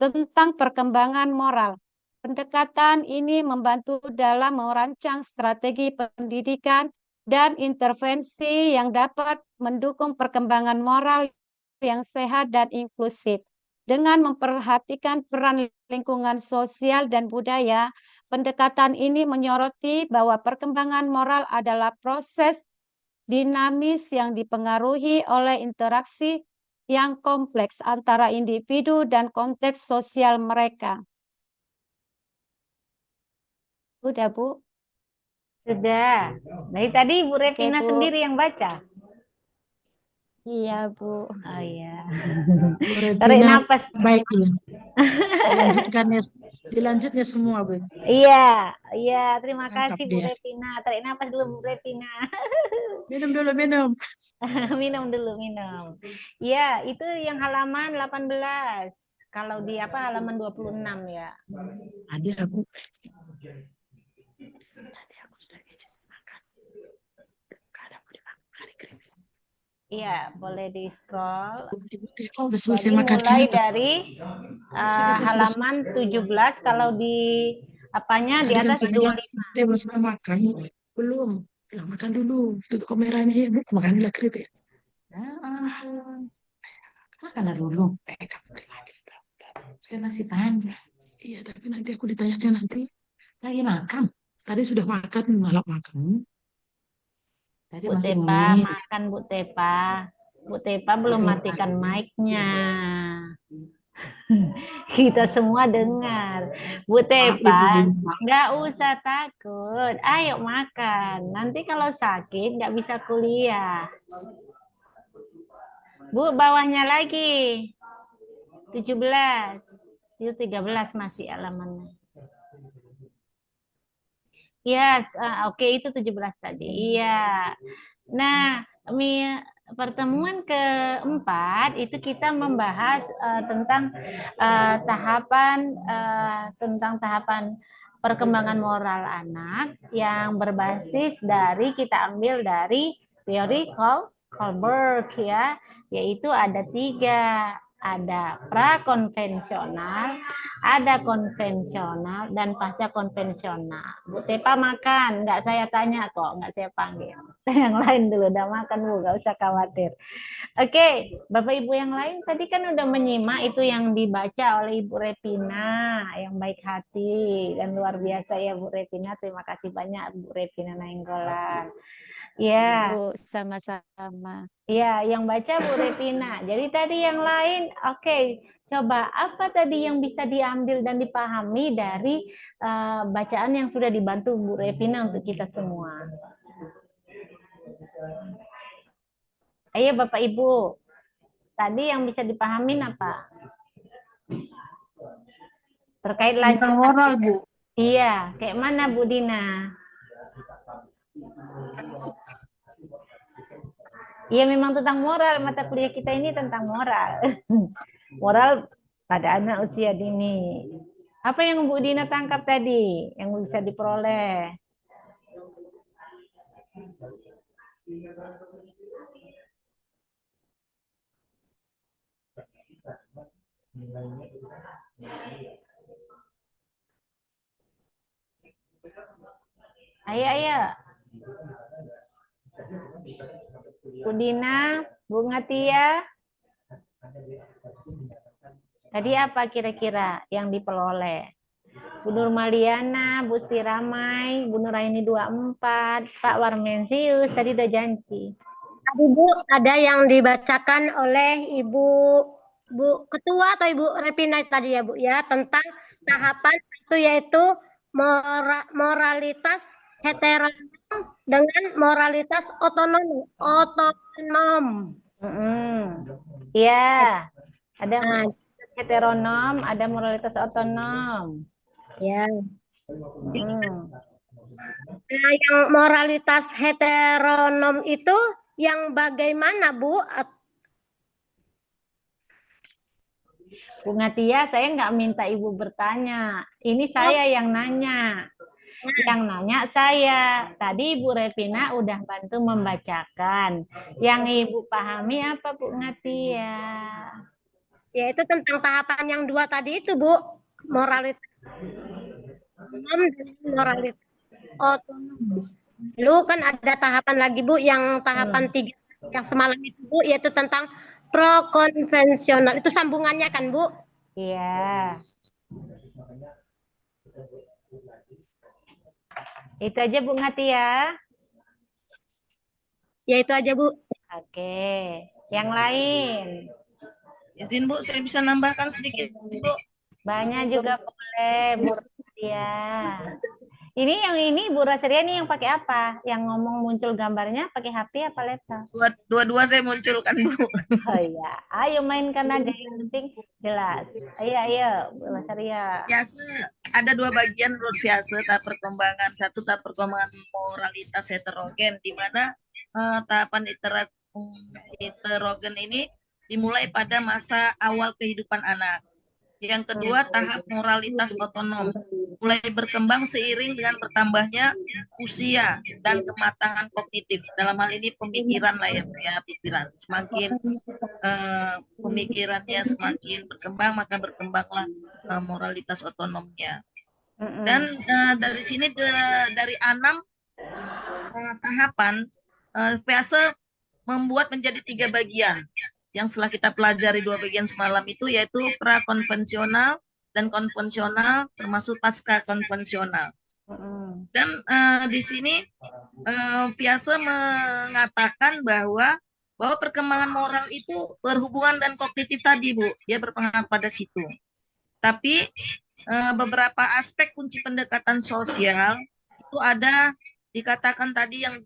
tentang perkembangan moral. Pendekatan ini membantu dalam merancang strategi pendidikan dan intervensi yang dapat mendukung perkembangan moral yang sehat dan inklusif. Dengan memperhatikan peran lingkungan sosial dan budaya, pendekatan ini menyoroti bahwa perkembangan moral adalah proses dinamis yang dipengaruhi oleh interaksi yang kompleks antara individu dan konteks sosial mereka. Udah, Bu? Sudah. Dari tadi Bu Revina Bu. sendiri yang baca. Iya, Bu. Oh iya. Bu Tarik Revina, nafas. baik ya. Dilanjutnya semua, Bu. Iya, iya. Terima Mantap kasih Bu dia. Revina. Tarik nafas dulu Bu Revina. Minum dulu, minum. Minum dulu, minum. Iya, itu yang halaman 18. Kalau di apa halaman 26 ya. Ada, Bu. Iya, boleh di scroll. Oh, udah selesai Jadi makan mulai kita. dari halaman 17 kalau di apanya di Tadi kan atas saya bilang, 25. dia belum sempat makan. Belum. Bilang, makan dulu. Tutup kameranya ya, Bu. Makan lah keripik. Makan dulu. Lagi. Sudah masih panjang. Iya, tapi nanti aku ditanya nanti. Lagi makan. Tadi sudah makan, malah makan. Tadi Bu masih Tepa, ngomongin. makan Bu Tepa. Bu Tepa belum matikan mic-nya. Kita semua dengar. Bu Tepa, nggak usah takut. Ayo makan. Nanti kalau sakit nggak bisa kuliah. Bu, bawahnya lagi. 17. Itu 13 masih halamannya. Ya, oke, itu 17 tadi. Iya. Nah, pertemuan keempat itu kita membahas tentang tahapan perkembangan moral anak yang berbasis dari kita ambil dari teori Kohlberg ya, yaitu ada 3. Ada prakonvensional, ada konvensional, dan pasca konvensional. Bu Tepa makan, nggak saya tanya kok, nggak saya panggil. Yang lain dulu udah makan Bu, nggak usah khawatir. Oke, Bapak Ibu yang lain tadi kan udah menyimak itu yang dibaca oleh Ibu Revina, yang baik hati dan luar biasa ya Bu Revina. Terima kasih banyak Bu Revina Nainggolan. Ya. Bu, sama-sama. Ya, yang baca Bu Revina. Jadi tadi yang lain, oke. Coba apa tadi yang bisa diambil dan dipahami dari bacaan yang sudah dibantu Bu Revina untuk kita semua? Ayo Bapak Ibu. Tadi yang bisa dipahamin apa? Terkait lanjutan. Moral, Bu. Iya, kayak mana Bu Dina? Iya memang tentang moral, mata kuliah kita ini tentang moral. Moral pada anak usia dini. Apa yang Bu Dina tangkap tadi yang bisa diperoleh? Ayo, ayo. Bu Dina, Bu Ngatia. Tadi apa kira-kira yang diperoleh? Bu Nurmaliana, Bu Stiramai, Bu Nuraini 24, Pak Warmensius, tadi udah janji. Tadi Bu, ada yang dibacakan oleh Ibu Ketua atau Ibu Repina tadi ya Bu ya, tentang tahapan itu yaitu moralitas heteronom dengan moralitas otonom. Iya, ada heteronom, ada moralitas otonom. Ya. Nah, yang moralitas heteronom itu yang bagaimana, Bu? Bu Ngatia, saya nggak minta Ibu bertanya. Ini saya yang nanya. Yang nanya saya. Tadi Ibu Repina udah bantu membacakan. Yang Ibu pahami apa, Bu Ngatia? Ya, itu tentang tahapan yang 2 tadi itu, Bu. Moralitas otonom dan moralitas otonom. Lalu kan ada tahapan lagi, Bu, yang tahapan 3 yang semalam itu, Bu, yaitu tentang pro-konvensional. Itu sambungannya kan, Bu? Iya. Itu aja Bu Ngatia. Ya, itu aja, Bu. Oke. Yang lain? Izin Bu, saya bisa nambahkan sedikit Bu. Banyak juga boleh Bu Rosaria. Ini yang ini Bu Rosaria nih yang pakai apa? Yang ngomong muncul gambarnya pakai HP apa laptop? Dua-dua saya munculkan Bu. Oh iya, ayo mainkan aja yang penting jelas. Ayo ayo Bu Rosaria. Biasa ada 2 bagian menurut Fiase, tahap perkembangan. Satu tahap perkembangan moralitas heterogen, di mana tahapan heterogen ini dimulai pada masa awal kehidupan anak. Yang kedua, tahap moralitas otonom, mulai berkembang seiring dengan bertambahnya usia dan kematangan kognitif. Dalam hal ini pemikiran lah ya, pikiran. Semakin pemikirannya semakin berkembang, maka berkembanglah moralitas otonomnya. Dan dari sini dari 6 tahapan, Fiase membuat menjadi 3 bagian. Yang setelah kita pelajari 2 bagian semalam itu, yaitu prakonvensional dan konvensional, termasuk pasca konvensional. Dan di sini Fiase mengatakan bahwa perkembangan moral itu berhubungan dan kognitif tadi Bu, dia berpengaruh pada situ. Tapi beberapa aspek kunci pendekatan sosial itu ada dikatakan tadi yang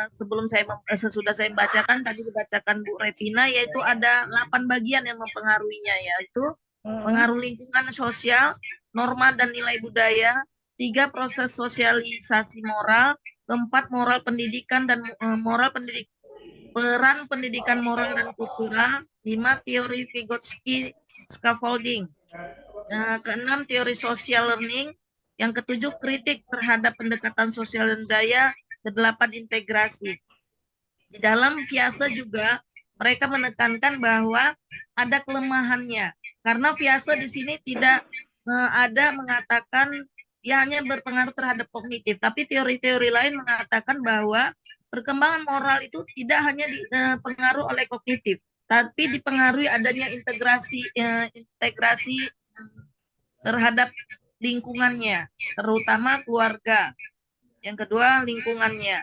sesudah saya bacakan tadi dibacakan Bu Repina, yaitu ada 8 bagian yang mempengaruhinya, yaitu pengaruh lingkungan sosial, norma dan nilai budaya, 3 proses sosialisasi moral, 4 moral pendidikan dan peran pendidikan moral dan kultural, 5 teori Vygotsky scaffolding, ke-6 teori social learning, yang ke-7 kritik terhadap pendekatan sosial dan budaya, ke-8 integrasi. Di dalam Fiase juga mereka menekankan bahwa ada kelemahannya, karena Fiase di sini tidak ada mengatakan dia hanya berpengaruh terhadap kognitif, tapi teori-teori lain mengatakan bahwa perkembangan moral itu tidak hanya dipengaruhi oleh kognitif, tapi dipengaruhi adanya integrasi terhadap lingkungannya, terutama keluarga. Yang kedua, lingkungannya.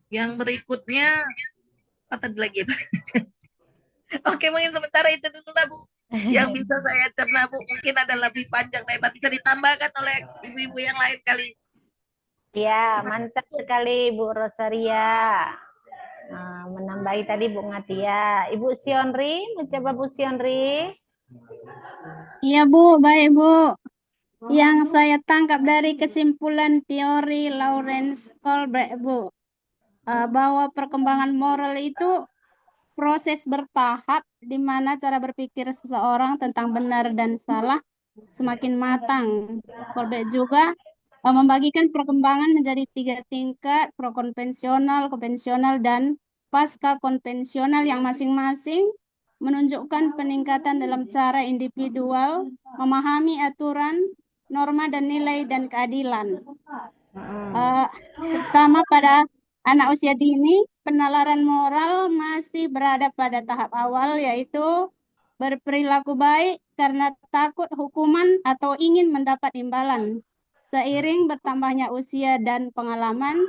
Yang berikutnya, apa tadi lagi? Oke, mungkin sementara itu dulu lah Bu, yang bisa saya cerna Bu. Mungkin ada lebih panjang lebar, bisa ditambahkan oleh ibu-ibu yang lain kali. Ya, mantap sekali Bu Rosaria. Menambahi tadi Bu Ngatia. Ibu Sionri, mencoba Bu Sionri. Iya Bu, baik Bu. Yang saya tangkap dari kesimpulan teori Lawrence Kohlberg, Bu, bahwa perkembangan moral itu proses bertahap di mana cara berpikir seseorang tentang benar dan salah semakin matang. Kohlberg juga membagikan perkembangan menjadi 3 tingkat, prokonvensional, konvensional, dan pasca konvensional yang masing-masing menunjukkan peningkatan dalam cara individual memahami aturan, norma, dan nilai dan keadilan. Terutama pada anak usia dini, penalaran moral masih berada pada tahap awal, yaitu berperilaku baik karena takut hukuman atau ingin mendapat imbalan. Seiring bertambahnya usia dan pengalaman,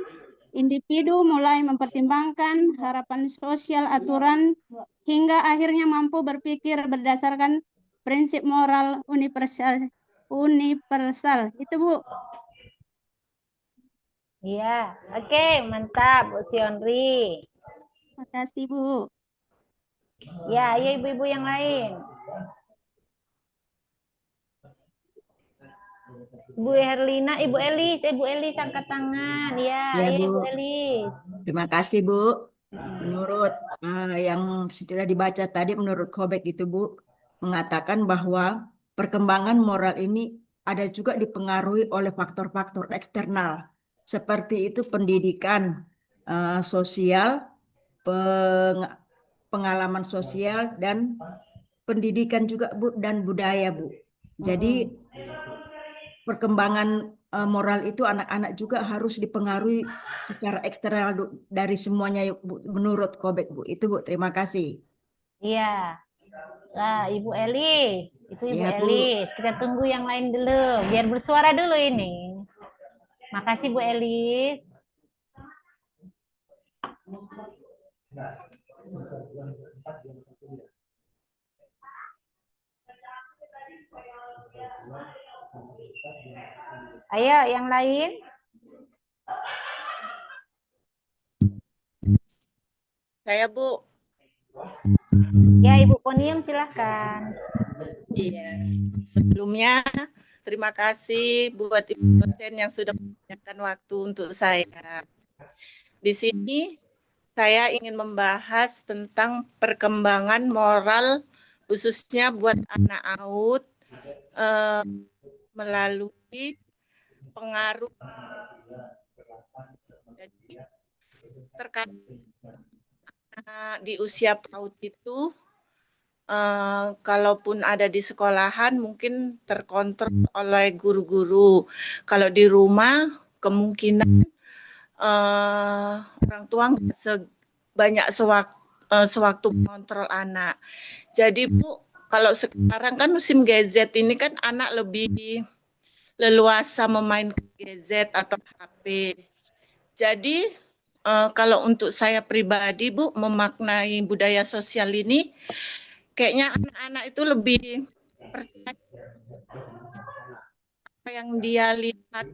individu mulai mempertimbangkan harapan sosial aturan hingga akhirnya mampu berpikir berdasarkan prinsip moral universal. Itu, Bu. Iya, oke, mantap Bu Sionri. Makasih, Bu. Ya, ayo ibu-ibu yang lain. Bu Herlina, Ibu Elis angkat tangan. Ya, Ya, ayo Bu. Ibu Elis. Terima kasih, Bu. Menurut yang sudah dibaca tadi, menurut Kobek itu, Bu, mengatakan bahwa perkembangan moral ini ada juga dipengaruhi oleh faktor-faktor eksternal, seperti itu pendidikan, sosial, pengalaman sosial, dan pendidikan juga, Bu, dan budaya, Bu. Jadi perkembangan moral itu anak-anak juga harus dipengaruhi secara eksternal dari semuanya, Bu, menurut Kobek, Bu. Itu, Bu. Terima kasih. Iya. Lah, Ibu Elis. Itu Ibu Ya, Bu. Elis. Kita tunggu yang lain dulu. Biar bersuara dulu ini. Makasih Bu Elis. Ayo, yang lain. Saya, Bu. Ya, Ibu Ponium silahkan. Iya. Sebelumnya, terima kasih buat Ibu dosen yang sudah menyediakan waktu untuk saya. Di sini, saya ingin membahas tentang perkembangan moral, khususnya buat anak AUD, melalui pengaruh. Jadi, terkait di usia PAUD itu, kalaupun ada di sekolahan mungkin terkontrol oleh guru-guru. Kalau di rumah kemungkinan orang tua nggak banyak sewaktu mengontrol anak. Jadi, Bu, kalau sekarang kan musim gadget ini kan anak lebih leluasa memainkan gadget atau HP. Jadi kalau untuk saya pribadi, Bu, memaknai budaya sosial ini, kayaknya anak-anak itu lebih percaya apa yang dia lihat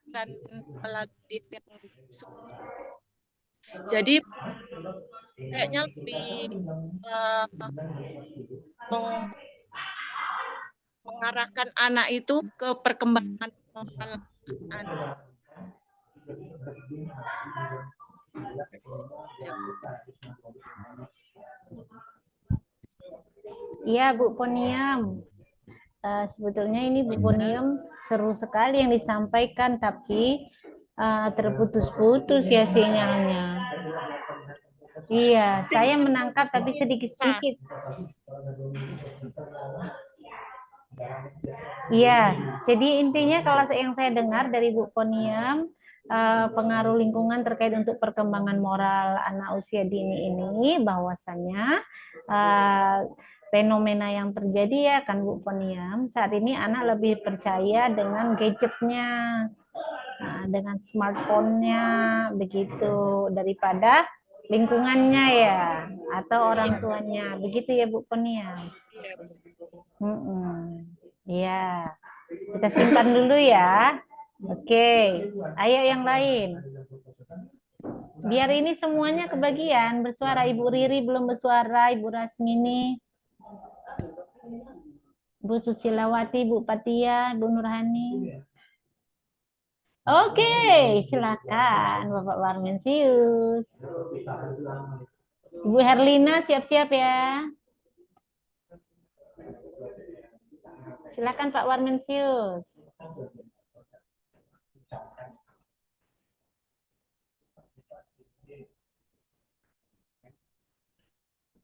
dan melalui yang jadi kayaknya lebih mengarahkan anak itu ke perkembangan moral anak. Iya, Bu Ponium. Sebetulnya ini Bu Ponium seru sekali yang disampaikan, tapi terputus-putus ya sinyalnya. Iya, saya menangkap tapi sedikit-sedikit. Iya, jadi intinya kalau yang saya dengar dari Bu Ponium, pengaruh lingkungan terkait untuk perkembangan moral anak usia dini ini, bahwasanya fenomena yang terjadi ya kan Bu Ponium, saat ini anak lebih percaya dengan gadgetnya, dengan smartphone-nya begitu, daripada lingkungannya ya atau orang tuanya, begitu ya Bu Ponium. Iya, kita simpan dulu ya. Oke, ayo yang lain. Biar ini semuanya kebagian bersuara. Ibu Riri belum bersuara, Ibu Rasmini. Bu Susilawati, Bu Patia, Bu Nurhani. Oke, silakan Bapak Warmensius. Bu Herlina siap-siap ya. Silakan Pak Warmensius.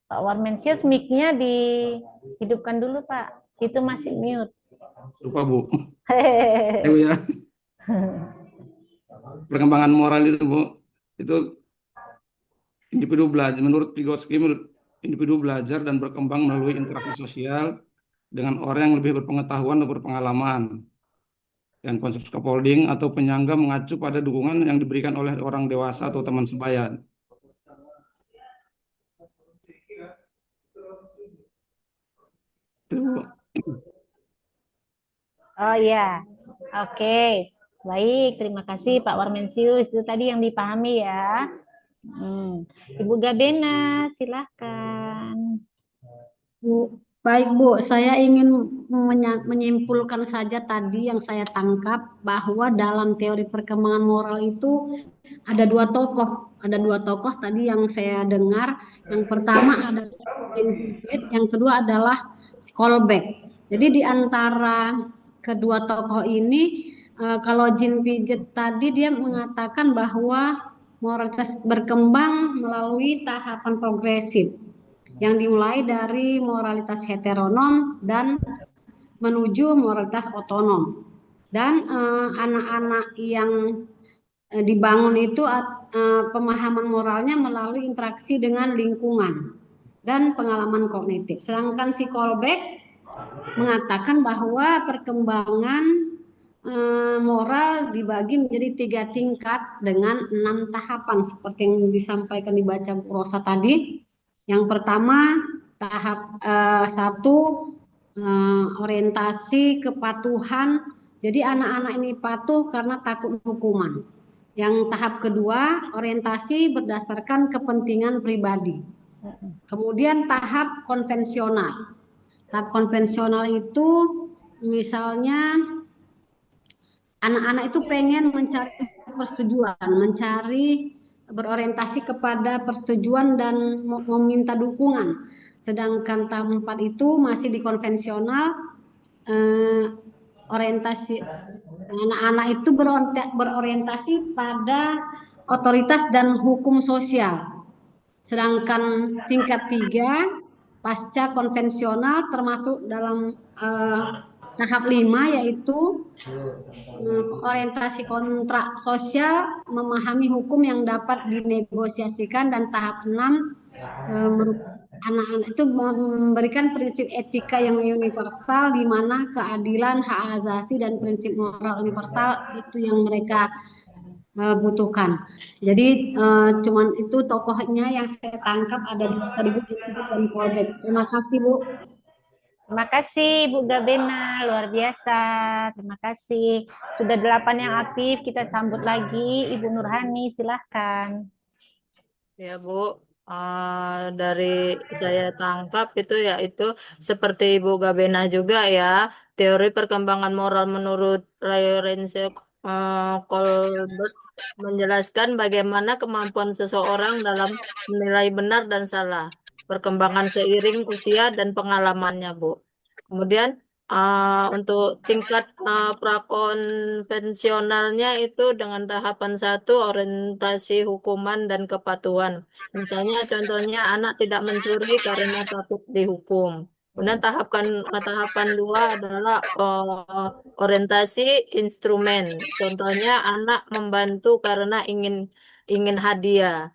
Pak Warmensius, mic-nya dihidupkan dulu Pak. Itu masih mute. Lupa Bu. Bu ya. Perkembangan moral itu Bu, itu individu belajar, menurut Vygotsky, individu belajar dan berkembang melalui interaksi sosial dengan orang yang lebih berpengetahuan dan berpengalaman. Dan konsep scaffolding atau penyangga mengacu pada dukungan yang diberikan oleh orang dewasa atau teman sebaya. Oh iya, oke. Baik, terima kasih Pak Warmensius. Itu tadi yang dipahami ya. Ibu Gabena, silahkan. Bu, baik Bu, saya ingin menyimpulkan saja tadi yang saya tangkap bahwa dalam teori perkembangan moral itu ada dua tokoh. Ada dua tokoh tadi yang saya dengar. Yang pertama adalah Jean Piaget, yang kedua adalah Kolbeck. Jadi di antara kedua tokoh ini, kalau Jean Piaget tadi dia mengatakan bahwa moralitas berkembang melalui tahapan progresif yang dimulai dari moralitas heteronom dan menuju moralitas otonom. Dan anak-anak yang dibangun itu pemahaman moralnya melalui interaksi dengan lingkungan dan pengalaman kognitif. Sedangkan si Kolbeck mengatakan bahwa perkembangan moral dibagi menjadi 3 tingkat dengan 6 tahapan seperti yang disampaikan dibaca Bu Rosa tadi. Yang pertama tahap 1 orientasi kepatuhan. Jadi anak-anak ini patuh karena takut hukuman. Yang tahap kedua orientasi berdasarkan kepentingan pribadi. Kemudian tahap konvensional. Tahap konvensional itu misalnya anak-anak itu pengen mencari persetujuan, mencari berorientasi kepada persetujuan dan meminta dukungan. Sedangkan tahap 4 itu masih di konvensional, orientasi anak-anak itu berorientasi pada otoritas dan hukum sosial. Sedangkan tingkat 3 pasca konvensional termasuk dalam tahap 5 yaitu orientasi kontrak sosial, memahami hukum yang dapat dinegosiasikan, dan tahap 6 anak-anak itu memberikan prinsip etika yang universal di mana keadilan, hak asasi dan prinsip moral universal itu yang mereka butuhkan. Jadi cuman itu tokohnya yang saya tangkap ada 2 tadi Bu dan Kolbeck. Terima kasih Bu. Terima kasih Bu Gabena, luar biasa. Terima kasih. Sudah 8 yang aktif, kita sambut lagi Ibu Nurhani, silahkan. Ya Bu, dari saya tangkap itu yaitu seperti Ibu Gabena juga ya, teori perkembangan moral menurut Lorenzo Kolbeck menjelaskan bagaimana kemampuan seseorang dalam menilai benar dan salah, perkembangan seiring usia dan pengalamannya Bu. Kemudian untuk tingkat prakonvensionalnya itu dengan tahapan 1 orientasi hukuman dan kepatuhan. Misalnya contohnya anak tidak mencuri karena takut dihukum. Kemudian tahapan 2 adalah orientasi instrumen. Contohnya anak membantu karena ingin hadiah.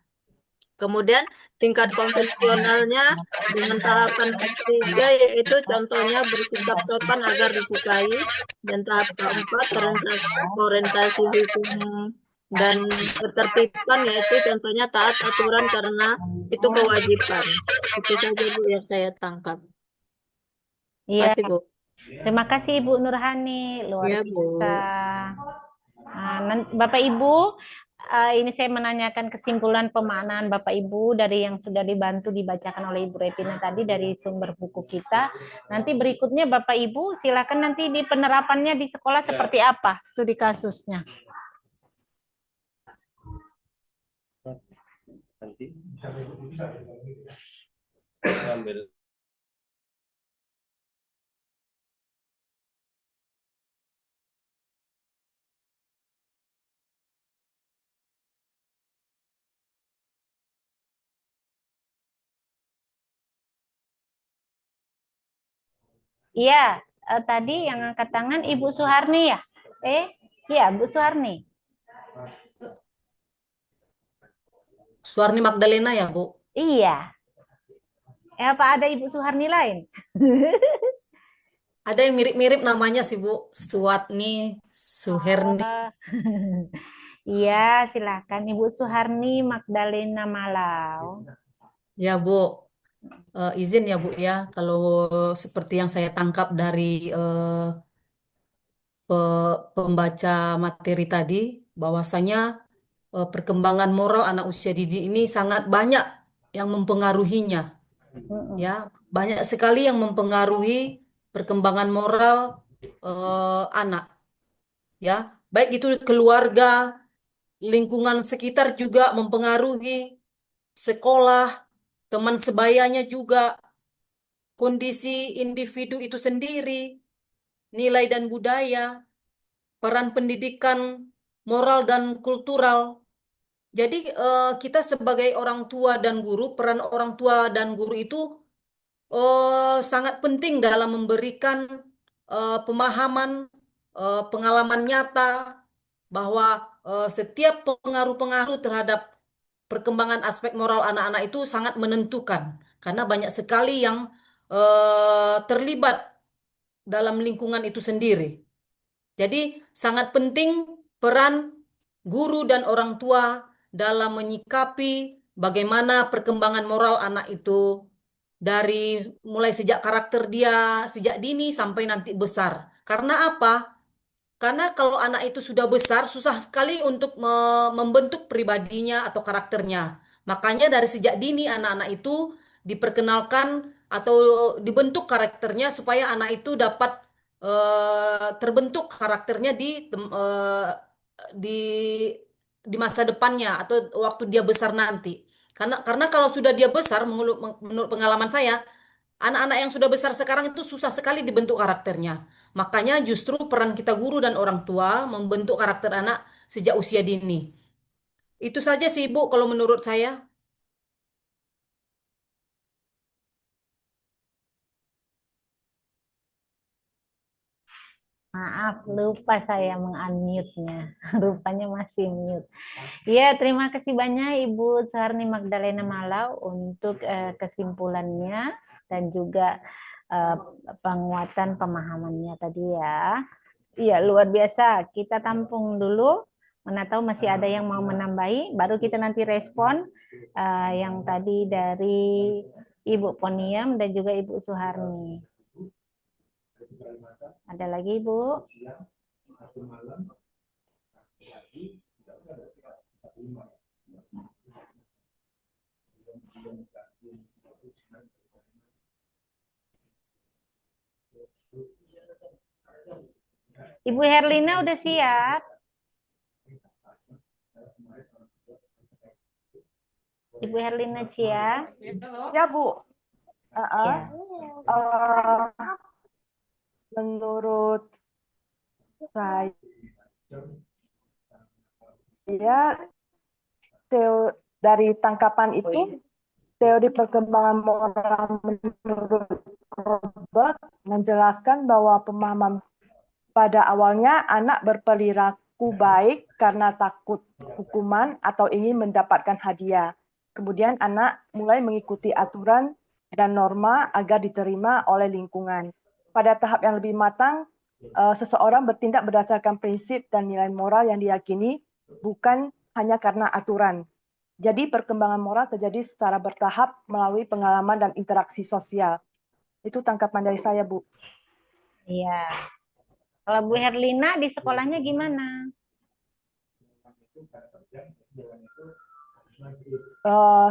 Kemudian tingkat konvensionalnya dengan tahapan 3 yaitu contohnya bersikap sopan agar disukai, dan tahap keempat orientasi hukum dan ketertiban yaitu contohnya taat aturan karena itu kewajiban. Itu saja Bu yang saya tangkap. Iya. Terima kasih Bu. Terima kasih Ibu Nurhani, luar Iya, Bu. biasa. Bapak Ibu, ini saya menanyakan kesimpulan pemaknaan Bapak Ibu dari yang sudah dibantu dibacakan oleh Ibu Repina tadi dari sumber buku kita. Nanti berikutnya Bapak Ibu silakan nanti di penerapannya di sekolah seperti apa studi kasusnya. Nanti ambil. Iya, tadi yang angkat tangan Ibu Suharni ya? Iya, Bu Suharni. Suharni Magdalena ya, Bu? Iya. Apa ada Ibu Suharni lain? Ada yang mirip-mirip namanya sih, Bu. Suwatni, Suherni. Iya, silakan Ibu Suharni Magdalena Malau. Ya, Bu. Izin ya, Bu ya. Kalau seperti yang saya tangkap dari pembaca materi tadi, bahwasanya perkembangan moral anak usia dini ini sangat banyak yang mempengaruhinya. Ya, banyak sekali yang mempengaruhi perkembangan moral anak. Ya, baik itu keluarga, lingkungan sekitar juga mempengaruhi, sekolah, teman sebayanya juga, kondisi individu itu sendiri, nilai dan budaya, peran pendidikan, moral dan kultural. Jadi kita sebagai orang tua dan guru, peran orang tua dan guru itu sangat penting dalam memberikan pemahaman, pengalaman nyata bahwa setiap pengaruh-pengaruh terhadap perkembangan aspek moral anak-anak itu sangat menentukan karena banyak sekali yang terlibat dalam lingkungan itu sendiri. Jadi sangat penting peran guru dan orang tua dalam menyikapi bagaimana perkembangan moral anak itu dari mulai sejak karakter dia sejak dini sampai nanti besar. Karena apa? Karena kalau anak itu sudah besar, susah sekali untuk membentuk pribadinya atau karakternya. Makanya dari sejak dini anak-anak itu diperkenalkan atau dibentuk karakternya supaya anak itu dapat terbentuk karakternya di di masa depannya atau waktu dia besar nanti. Karena kalau sudah dia besar, menurut pengalaman saya, anak-anak yang sudah besar sekarang itu susah sekali dibentuk karakternya. Makanya justru peran kita guru dan orang tua membentuk karakter anak sejak usia dini. Itu saja sih, Bu, kalau menurut saya. Maaf, lupa saya meng-unmute-nya. Rupanya masih mute. Ya, terima kasih banyak Ibu Suharni Magdalena Malau untuk kesimpulannya dan juga penguatan pemahamannya tadi ya. Iya, luar biasa. Kita tampung dulu. Mana tahu masih ada yang mau menambahi, baru kita nanti respon yang tadi dari Ibu Poniam dan juga Ibu Suharni. Ada lagi, Bu? Ibu Herlina udah siap? Ibu Herlina Cia? Ya, Bu. Menurut saya dari tangkapan itu teori perkembangan moral menurut Robert menjelaskan bahwa pemahaman pada awalnya anak berperilaku baik karena takut hukuman atau ingin mendapatkan hadiah. Kemudian anak mulai mengikuti aturan dan norma agar diterima oleh lingkungan. Pada tahap yang lebih matang, seseorang bertindak berdasarkan prinsip dan nilai moral yang diyakini, bukan hanya karena aturan. Jadi perkembangan moral terjadi secara bertahap melalui pengalaman dan interaksi sosial. Itu tangkapan dari saya, Bu. Iya. Kalau Bu Herlina di sekolahnya gimana?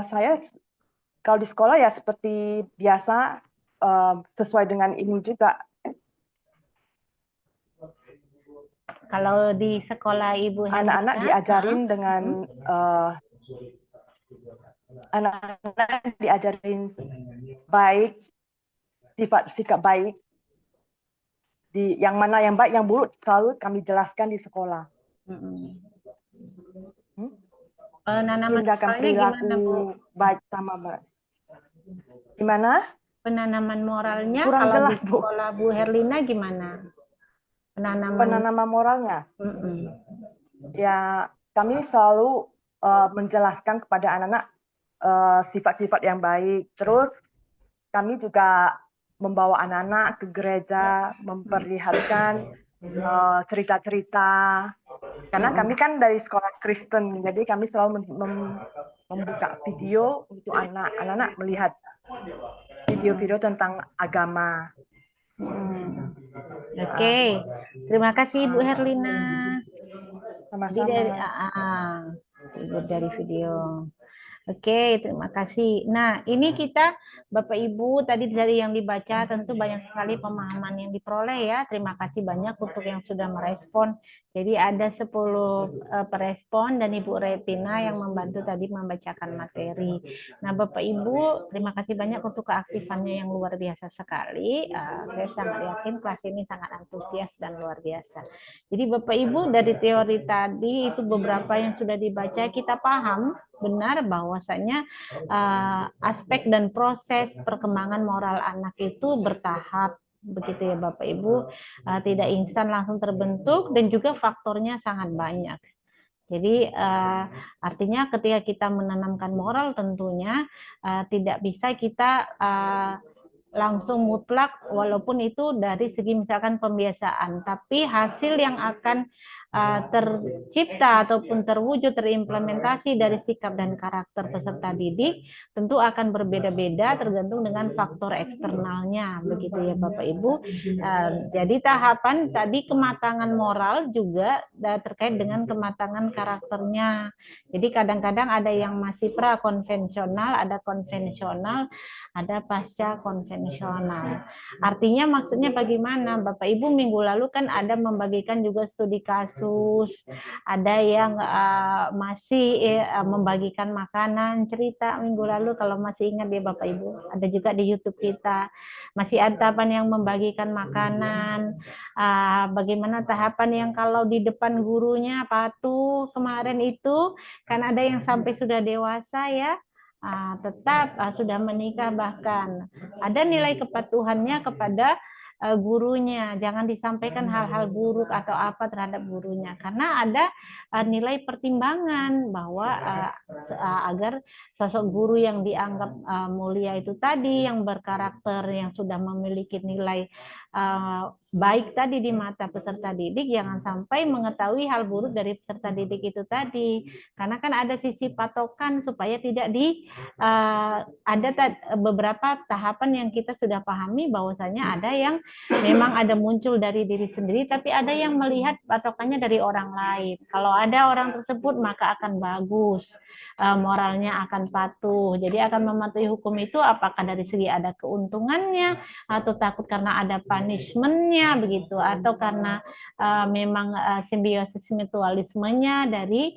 Saya kalau di sekolah ya seperti biasa, sesuai dengan ini juga. Kalau di sekolah Ibu Anak-anak Herlina, diajarin dengan anak-anak diajarin baik, sifat sikap baik. Yang mana yang baik, yang buruk selalu kami jelaskan di sekolah. Penanaman Tindakan moralnya perilaku gimana, Bu? baik sama baik. Gimana? Penanaman moralnya Kurang kalau jelas, di Bu. sekolah Bu Herlina gimana? Penanaman moralnya. Ya, kami selalu menjelaskan kepada anak-anak sifat-sifat yang baik. Terus kami juga membawa anak-anak ke gereja, memperlihatkan cerita-cerita. Karena kami kan dari sekolah Kristen, jadi kami selalu membuka video untuk anak-anak melihat video-video tentang agama. Oke, terima kasih Ibu Herlina. Sama-sama. Ibu dari video. Oke, terima kasih. Nah, ini kita Bapak Ibu tadi dari yang dibaca tentu banyak sekali pemahaman yang diperoleh ya. Terima kasih banyak untuk yang sudah merespon. Jadi ada 10 perespon dan Ibu Retina yang membantu tadi membacakan materi. Nah, Bapak Ibu, terima kasih banyak untuk keaktifannya yang luar biasa sekali. Saya sangat yakin kelas ini sangat antusias dan luar biasa. Jadi Bapak Ibu dari teori tadi itu beberapa yang sudah dibaca kita paham benar bahwasanya aspek dan proses perkembangan moral anak itu bertahap begitu ya Bapak Ibu, tidak instan langsung terbentuk dan juga faktornya sangat banyak. Jadi artinya ketika kita menanamkan moral tentunya tidak bisa kita langsung mutlak walaupun itu dari segi misalkan pembiasaan, tapi hasil yang akan tercipta ataupun terwujud terimplementasi dari sikap dan karakter peserta didik tentu akan berbeda-beda tergantung dengan faktor eksternalnya begitu ya Bapak Ibu. Jadi tahapan tadi kematangan moral juga terkait dengan kematangan karakternya. Jadi kadang-kadang ada yang masih pra-konvensional, ada konvensional, ada pasca konvensional. Artinya maksudnya bagaimana? Bapak Ibu minggu lalu kan ada membagikan juga studi kasus, ada yang masih membagikan makanan, cerita minggu lalu kalau masih ingat ya Bapak Ibu. Ada juga di YouTube kita. Masih ada tahapan yang membagikan makanan, bagaimana tahapan yang kalau di depan gurunya patuh kemarin itu, kan ada yang sampai sudah dewasa ya, tetap sudah menikah bahkan ada nilai kepatuhannya kepada gurunya, jangan disampaikan hal-hal buruk atau apa terhadap gurunya karena ada nilai pertimbangan bahwa agar sosok guru yang dianggap mulia itu tadi yang berkarakter yang sudah memiliki nilai baik tadi di mata peserta didik jangan sampai mengetahui hal buruk dari peserta didik itu tadi karena kan ada sisi patokan supaya tidak ada beberapa tahapan yang kita sudah pahami bahwasanya ada yang memang ada muncul dari diri sendiri tapi ada yang melihat patokannya dari orang lain. Kalau ada orang tersebut maka akan bagus, moralnya akan patuh. Jadi akan mematuhi hukum itu apakah dari segi ada keuntungannya atau takut karena ada punishment-nya begitu atau karena memang simbiosis mutualismenya dari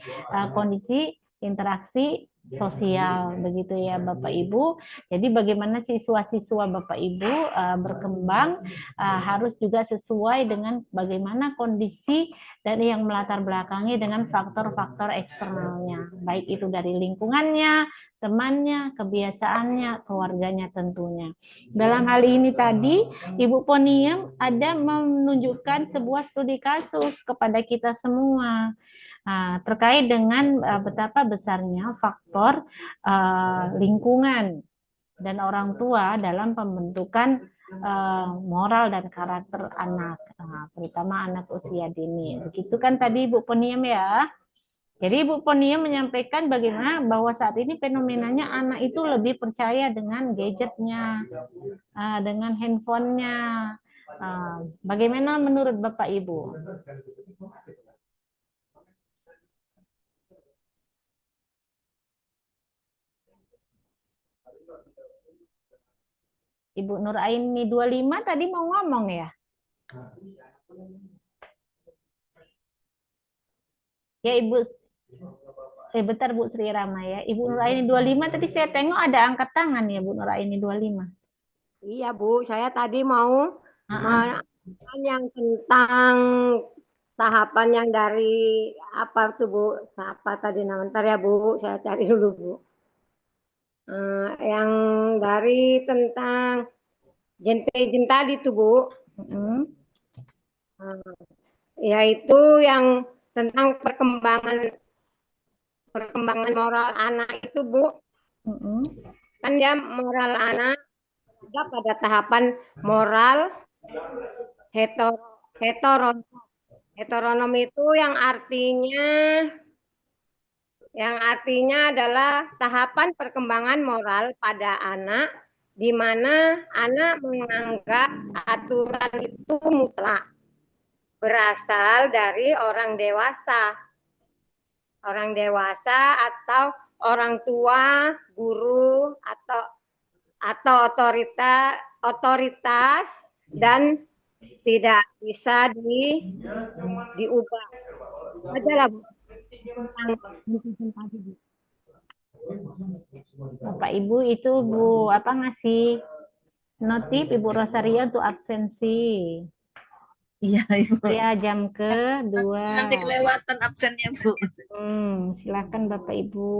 kondisi interaksi sosial begitu ya Bapak Ibu. Jadi bagaimana siswa-siswa Bapak Ibu berkembang harus juga sesuai dengan bagaimana kondisi dan yang melatar belakangi dengan faktor-faktor eksternalnya, baik itu dari lingkungannya, temannya, kebiasaannya, keluarganya tentunya. Dalam hal ini tadi Ibu Poniem ada menunjukkan sebuah studi kasus kepada kita semua. Terkait dengan betapa besarnya faktor lingkungan dan orang tua dalam pembentukan moral dan karakter anak, terutama anak usia dini. Begitu kan tadi Ibu Poniem ya. Jadi Ibu Poniem menyampaikan bagaimana bahwa saat ini fenomenanya anak itu lebih percaya dengan gadgetnya, dengan handphonenya. Bagaimana menurut Bapak Ibu? Ibu Nuraini 25 tadi mau ngomong ya? Ya Ibu, bentar Bu Sri Rama ya. Ibu Nuraini 25 tadi saya tengok ada angkat tangan ya Bu Nuraini 25. Iya Bu, saya tadi mau yang tentang tahapan yang dari apa tuh Bu? Apa tadi namanya? Bentar ya Bu, saya cari dulu Bu. Yang dari tentang Genpejin tadi tuh Bu. Yaitu yang tentang perkembangan moral anak itu Bu. Kan dia moral anak juga pada tahapan moral heteronom. Heteronom itu yang artinya adalah tahapan perkembangan moral pada anak di mana anak menganggap aturan itu mutlak berasal dari orang dewasa atau orang tua, guru atau otoritas dan tidak bisa diubah. Ajalah Bu. Bapak Ibu itu Bu apa ngasih notif Ibu Rosaria untuk absensi. Iya Ibu. Ya jam ke-2. Nanti kelewatan absennya Bu. Silakan Bapak Ibu.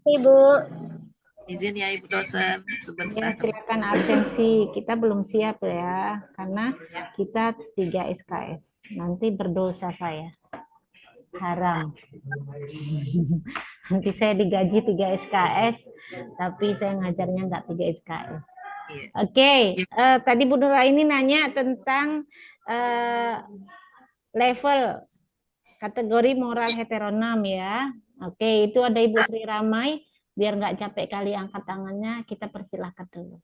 Ibu. Izin ya Ibu dosen sebentar. Ya, silakan absensi. Kita belum siap ya, karena kita 3 SKS. Nanti berdosa saya. Haram. Nanti saya digaji 3 SKS, tapi saya ngajarnya nggak 3 SKS. Oke. Tadi Bu Nuraini nanya tentang level kategori moral heteronom ya. Oke, itu ada Ibu Sri Ramai. Biar nggak capek kali angkat tangannya, kita persilahkan dulu.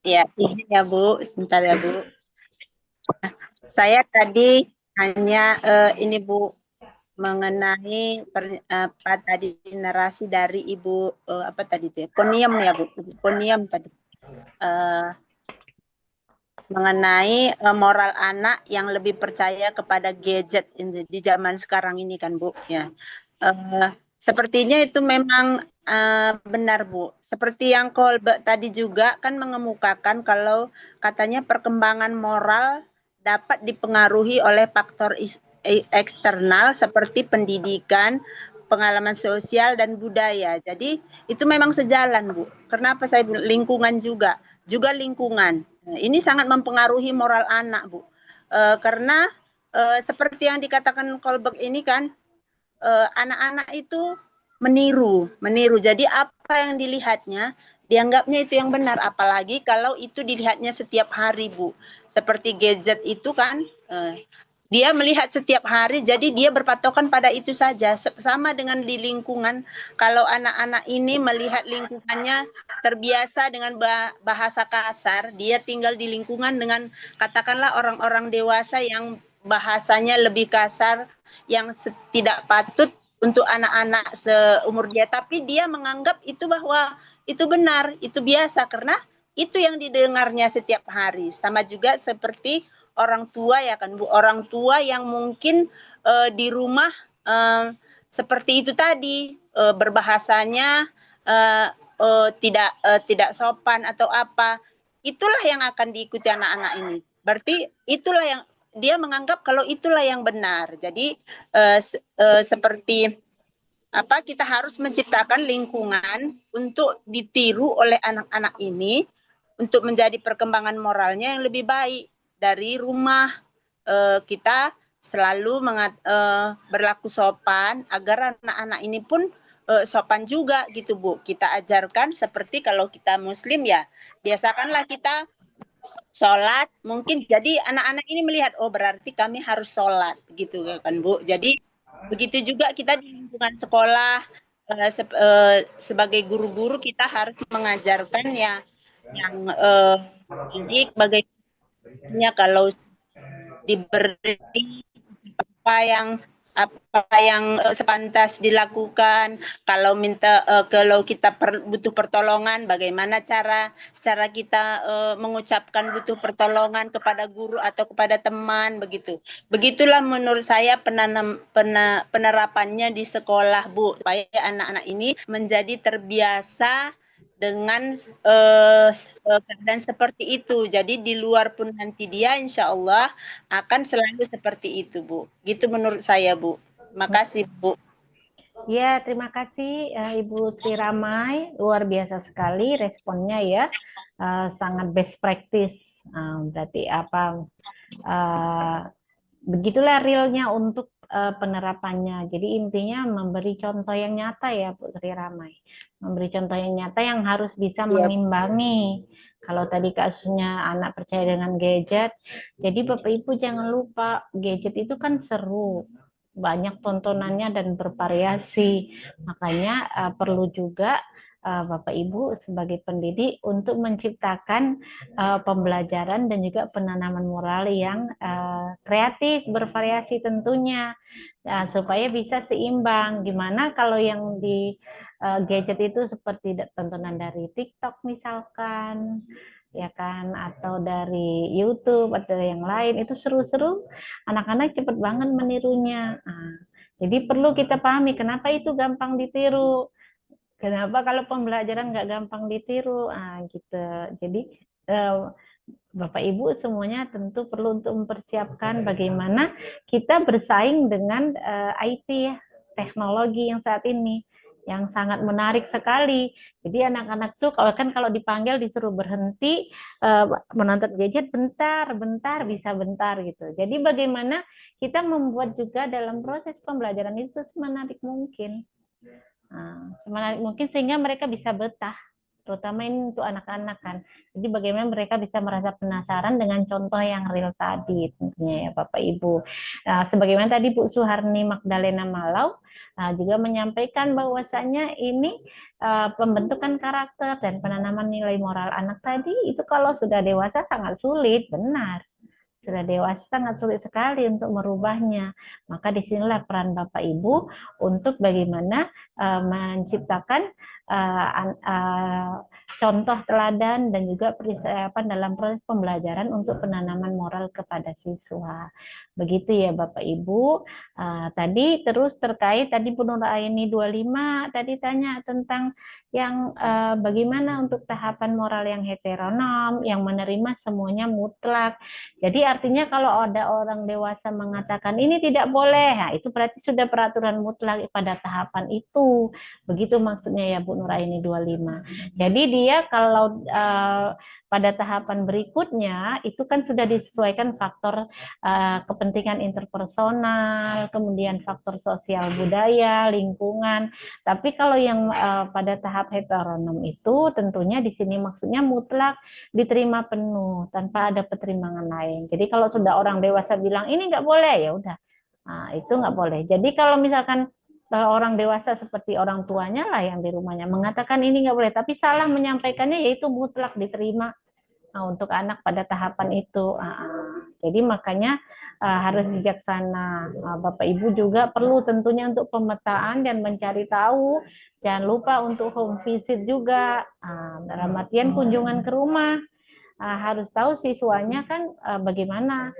Ya, izin ya Bu, sebentar ya Bu. Saya tadi hanya ini Bu, mengenai apa tadi narasi dari Ibu apa tadi itu? Poniam ya Bu, Poniam tadi. Mengenai moral anak yang lebih percaya kepada gadget di zaman sekarang ini kan Bu ya. Sepertinya itu memang benar Bu. Seperti yang Kolbe tadi juga kan mengemukakan kalau katanya perkembangan moral dapat dipengaruhi oleh faktor eksternal seperti pendidikan, pengalaman sosial dan budaya. Jadi itu memang sejalan Bu. Kenapa saya bilang lingkungan juga lingkungan. Nah, ini sangat mempengaruhi moral anak Bu. Karena seperti yang dikatakan Kolbe ini kan anak-anak itu meniru. Jadi apa yang dilihatnya, dianggapnya itu yang benar. Apalagi kalau itu dilihatnya setiap hari, Bu. Seperti gadget itu kan, dia melihat setiap hari, jadi dia berpatokan pada itu saja. Sama dengan di lingkungan, kalau anak-anak ini melihat lingkungannya terbiasa dengan bahasa kasar, dia tinggal di lingkungan dengan katakanlah orang-orang dewasa yang bahasanya lebih kasar, yang tidak patut untuk anak-anak seumur dia, tapi dia menganggap itu bahwa itu benar, itu biasa karena itu yang didengarnya setiap hari. Sama juga seperti orang tua ya kan Bu, orang tua yang mungkin di rumah seperti itu tadi berbahasanya tidak sopan atau apa, itulah yang akan diikuti anak-anak ini. Berarti itulah yang dia menganggap kalau itulah yang benar. Jadi seperti apa, kita harus menciptakan lingkungan untuk ditiru oleh anak-anak ini untuk menjadi perkembangan moralnya yang lebih baik. Dari rumah kita selalu berlaku sopan agar anak-anak ini pun sopan juga gitu Bu. Kita ajarkan seperti kalau kita Muslim ya, biasakanlah kita sholat, mungkin jadi anak-anak ini melihat oh berarti kami harus sholat gitu kan Bu. Jadi begitu juga kita di lingkungan sekolah sebagai guru-guru kita harus mengajarkan ya yang bagaimana kalau diberi apa yang apa yang sepantas dilakukan. Kalau kalau kita butuh pertolongan, bagaimana cara kita mengucapkan butuh pertolongan kepada guru atau kepada teman, begitu. Begitulah menurut saya penerapannya di sekolah, Bu, supaya anak-anak ini menjadi terbiasa dengan keadaan seperti itu. Jadi di luar pun nanti dia insya Allah akan selalu seperti itu, Bu. Gitu menurut saya, Bu. Makasih, Bu. Ya, terima kasih Ibu Sri Ramai, luar biasa sekali responnya ya, sangat best practice. Berarti apa? Begitulah realnya untuk penerapannya. Jadi intinya memberi contoh yang nyata ya, Bu Sri Ramai, memberi contoh yang nyata yang harus bisa mengimbangi. Kalau tadi kasusnya anak percaya dengan gadget, jadi Bapak Ibu jangan lupa gadget itu kan seru, banyak tontonannya dan bervariasi. Makanya perlu juga Bapak Ibu sebagai pendidik untuk menciptakan pembelajaran dan juga penanaman moral yang kreatif, bervariasi tentunya, supaya bisa seimbang. Gimana kalau yang di gadget itu seperti tontonan dari TikTok misalkan, ya kan, atau dari YouTube atau yang lain, itu seru-seru, anak-anak cepet banget menirunya. Jadi perlu kita pahami kenapa itu gampang ditiru. Kenapa kalau pembelajaran nggak gampang ditiru, gitu. Jadi Bapak Ibu semuanya tentu perlu untuk mempersiapkan bagaimana kita bersaing dengan IT ya, teknologi yang saat ini yang sangat menarik sekali. Jadi anak-anak tuh kalau dipanggil disuruh berhenti menonton gadget bentar bisa bentar gitu. Jadi bagaimana kita membuat juga dalam proses pembelajaran itu semenarik mungkin. Semenarik mungkin sehingga mereka bisa betah, terutama ini untuk anak-anak kan. Jadi bagaimana mereka bisa merasa penasaran dengan contoh yang real tadi tentunya ya Bapak Ibu. Sebagaimana tadi Bu Suharni Magdalena Malau juga menyampaikan bahwasanya ini pembentukan karakter dan penanaman nilai moral anak tadi itu kalau sudah dewasa sangat sulit, benar. Sudah dewasa sangat sulit sekali untuk merubahnya. Maka disinilah peran Bapak Ibu untuk bagaimana menciptakan contoh teladan dan juga persiapan dalam proses pembelajaran untuk penanaman moral kepada siswa. Begitu ya Bapak Ibu. Tadi terus terkait tadi Bu Nur Aini 25 tadi tanya tentang yang bagaimana untuk tahapan moral yang heteronom, yang menerima semuanya mutlak. Jadi artinya kalau ada orang dewasa mengatakan ini tidak boleh, nah itu berarti sudah peraturan mutlak pada tahapan itu. Begitu maksudnya ya Bu Nur Aini 25. Jadi dia kalau pada tahapan berikutnya itu kan sudah disesuaikan faktor kepentingan interpersonal, kemudian faktor sosial budaya, lingkungan. Tapi kalau yang pada tahap heteronom itu tentunya di sini maksudnya mutlak diterima penuh tanpa ada pertimbangan lain. Jadi kalau sudah orang dewasa bilang ini nggak boleh, ya udah, itu nggak boleh. Jadi kalau misalkan orang dewasa seperti orang tuanya lah yang di rumahnya mengatakan ini nggak boleh, tapi salah menyampaikannya yaitu mutlak diterima untuk anak pada tahapan itu. Jadi makanya harus bijaksana. Bapak Ibu juga perlu tentunya untuk pemetaan dan mencari tahu. Jangan lupa untuk home visit juga, dalam artian kunjungan ke rumah. Harus tahu siswanya kan bagaimana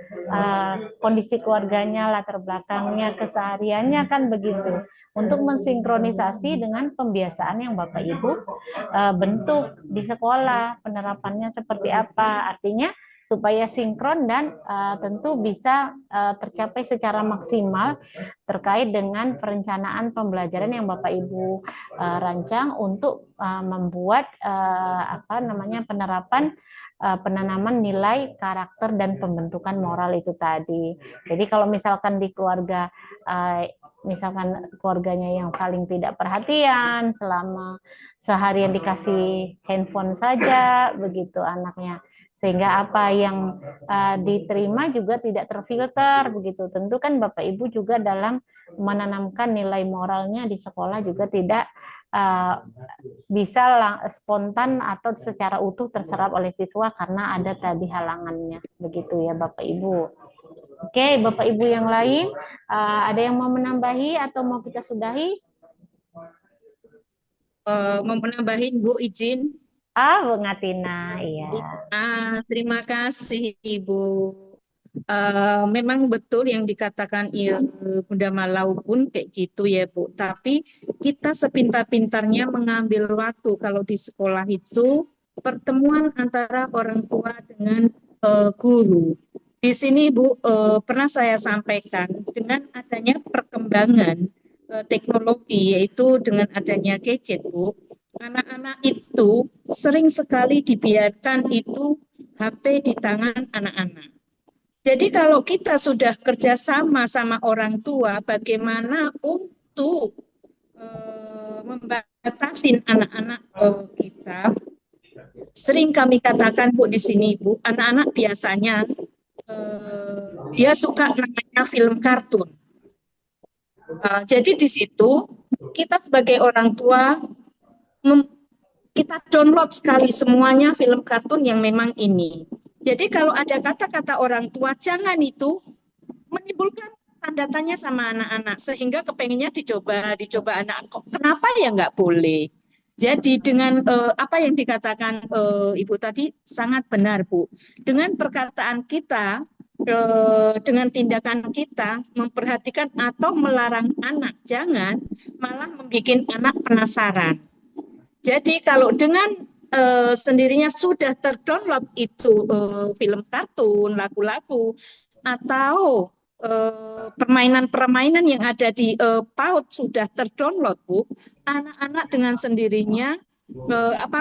kondisi keluarganya, latar belakangnya, kesehariannya kan begitu. Untuk mensinkronisasi dengan pembiasaan yang Bapak Ibu bentuk di sekolah, penerapannya seperti apa. Artinya supaya sinkron dan tentu bisa tercapai secara maksimal terkait dengan perencanaan pembelajaran yang Bapak Ibu rancang untuk membuat penerapan penanaman nilai karakter dan pembentukan moral itu tadi. Jadi kalau misalkan di keluarga misalkan keluarganya yang saling tidak perhatian selama seharian dikasih handphone saja begitu anaknya, sehingga apa yang diterima juga tidak terfilter begitu. Tentu kan Bapak Ibu juga dalam menanamkan nilai moralnya di sekolah juga tidak bisa spontan atau secara utuh terserap oleh siswa karena ada tadi halangannya. Begitu ya Bapak Ibu. Oke, Bapak Ibu yang lain, ada yang mau menambahi atau mau kita sudahi? Mau menambahin Bu, izin. Bu Ngatina, iya. Terima kasih Ibu. Memang betul yang dikatakan Bunda Malau pun kayak gitu ya Bu. Tapi kita sepintar-pintarnya mengambil waktu kalau di sekolah itu pertemuan antara orang tua dengan guru. Di sini Bu, pernah saya sampaikan dengan adanya perkembangan teknologi, yaitu dengan adanya gadget Bu, anak-anak itu sering sekali dibiarkan itu HP di tangan anak-anak. Jadi kalau kita sudah kerjasama sama orang tua, bagaimana untuk membatasi anak-anak kita? Sering kami katakan Bu di sini Bu, anak-anak biasanya dia suka namanya film kartun. Jadi di situ kita sebagai orang tua kita download sekali semuanya film kartun yang memang ini. Jadi kalau ada kata-kata orang tua, jangan itu menimbulkan tanda tanya sama anak-anak sehingga kepengennya dicoba anak kok kenapa ya nggak boleh. Jadi dengan apa yang dikatakan Ibu tadi sangat benar Bu. Dengan perkataan kita, dengan tindakan kita memperhatikan atau melarang anak, jangan malah membuat anak penasaran. Jadi kalau dengan sendirinya sudah terdownload itu film kartun, lagu-lagu, atau permainan-permainan yang ada di PAUD sudah terdownload Bu, anak-anak dengan sendirinya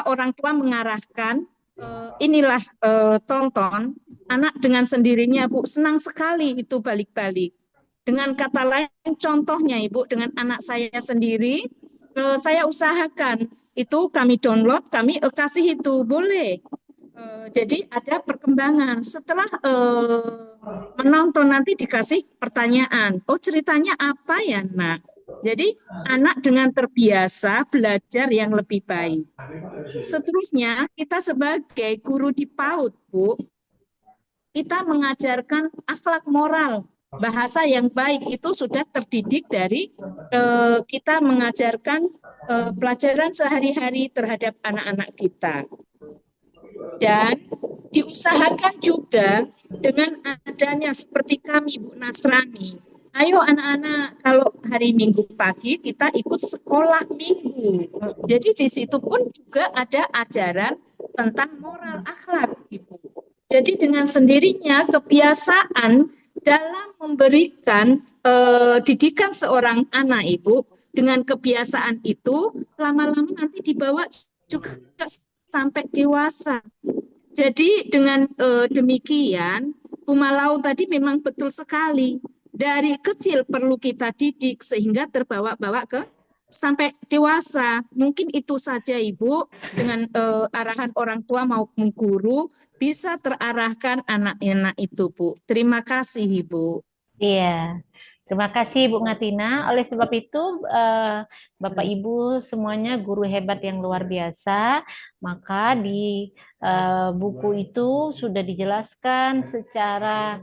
orang tua mengarahkan inilah tonton, anak dengan sendirinya Bu senang sekali itu balik-balik. Dengan kata lain contohnya Ibu, dengan anak saya sendiri saya usahakan itu kami download, kami kasih itu boleh. Jadi ada perkembangan setelah menonton nanti dikasih pertanyaan. Oh ceritanya apa ya nak? Jadi anak dengan terbiasa belajar yang lebih baik. Seterusnya kita sebagai guru di PAUD Bu, kita mengajarkan akhlak moral. Bahasa yang baik itu sudah terdidik dari kita mengajarkan pelajaran sehari-hari terhadap anak-anak kita. Dan diusahakan juga dengan adanya seperti kami Bu Nasrani. Ayo anak-anak kalau hari Minggu pagi kita ikut sekolah minggu. Jadi di situ pun juga ada ajaran tentang moral akhlak Ibu. Jadi dengan sendirinya kebiasaan dalam memberikan didikan seorang anak Ibu, dengan kebiasaan itu lama-lama nanti dibawa juga sampai dewasa. Jadi dengan demikian Bu Malau tadi memang betul sekali. Dari kecil perlu kita didik sehingga terbawa-bawa ke sampai dewasa. Mungkin itu saja Ibu, dengan arahan orang tua maupun guru bisa terarahkan anak-anak itu Bu. Terima kasih Ibu. Iya. Terima kasih Bu Ngatina. Oleh sebab itu, Bapak Ibu semuanya guru hebat yang luar biasa. Maka di buku itu sudah dijelaskan secara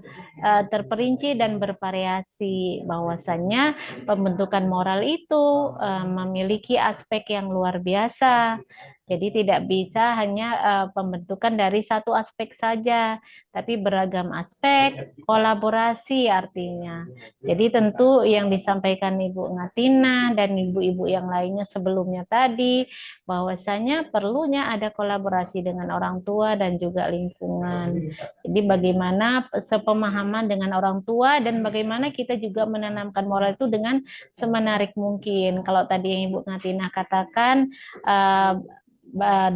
terperinci dan bervariasi bahwasannya pembentukan moral itu memiliki aspek yang luar biasa. Jadi tidak bisa hanya pembentukan dari satu aspek saja, tapi beragam aspek, kolaborasi artinya. Jadi tentu yang disampaikan Ibu Ngatina dan ibu-ibu yang lainnya sebelumnya tadi, bahwasanya perlunya ada kolaborasi dengan orang tua dan juga lingkungan. Jadi bagaimana sepemahaman dengan orang tua dan bagaimana kita juga menanamkan moral itu dengan semenarik mungkin. Kalau tadi yang Ibu Ngatina katakan,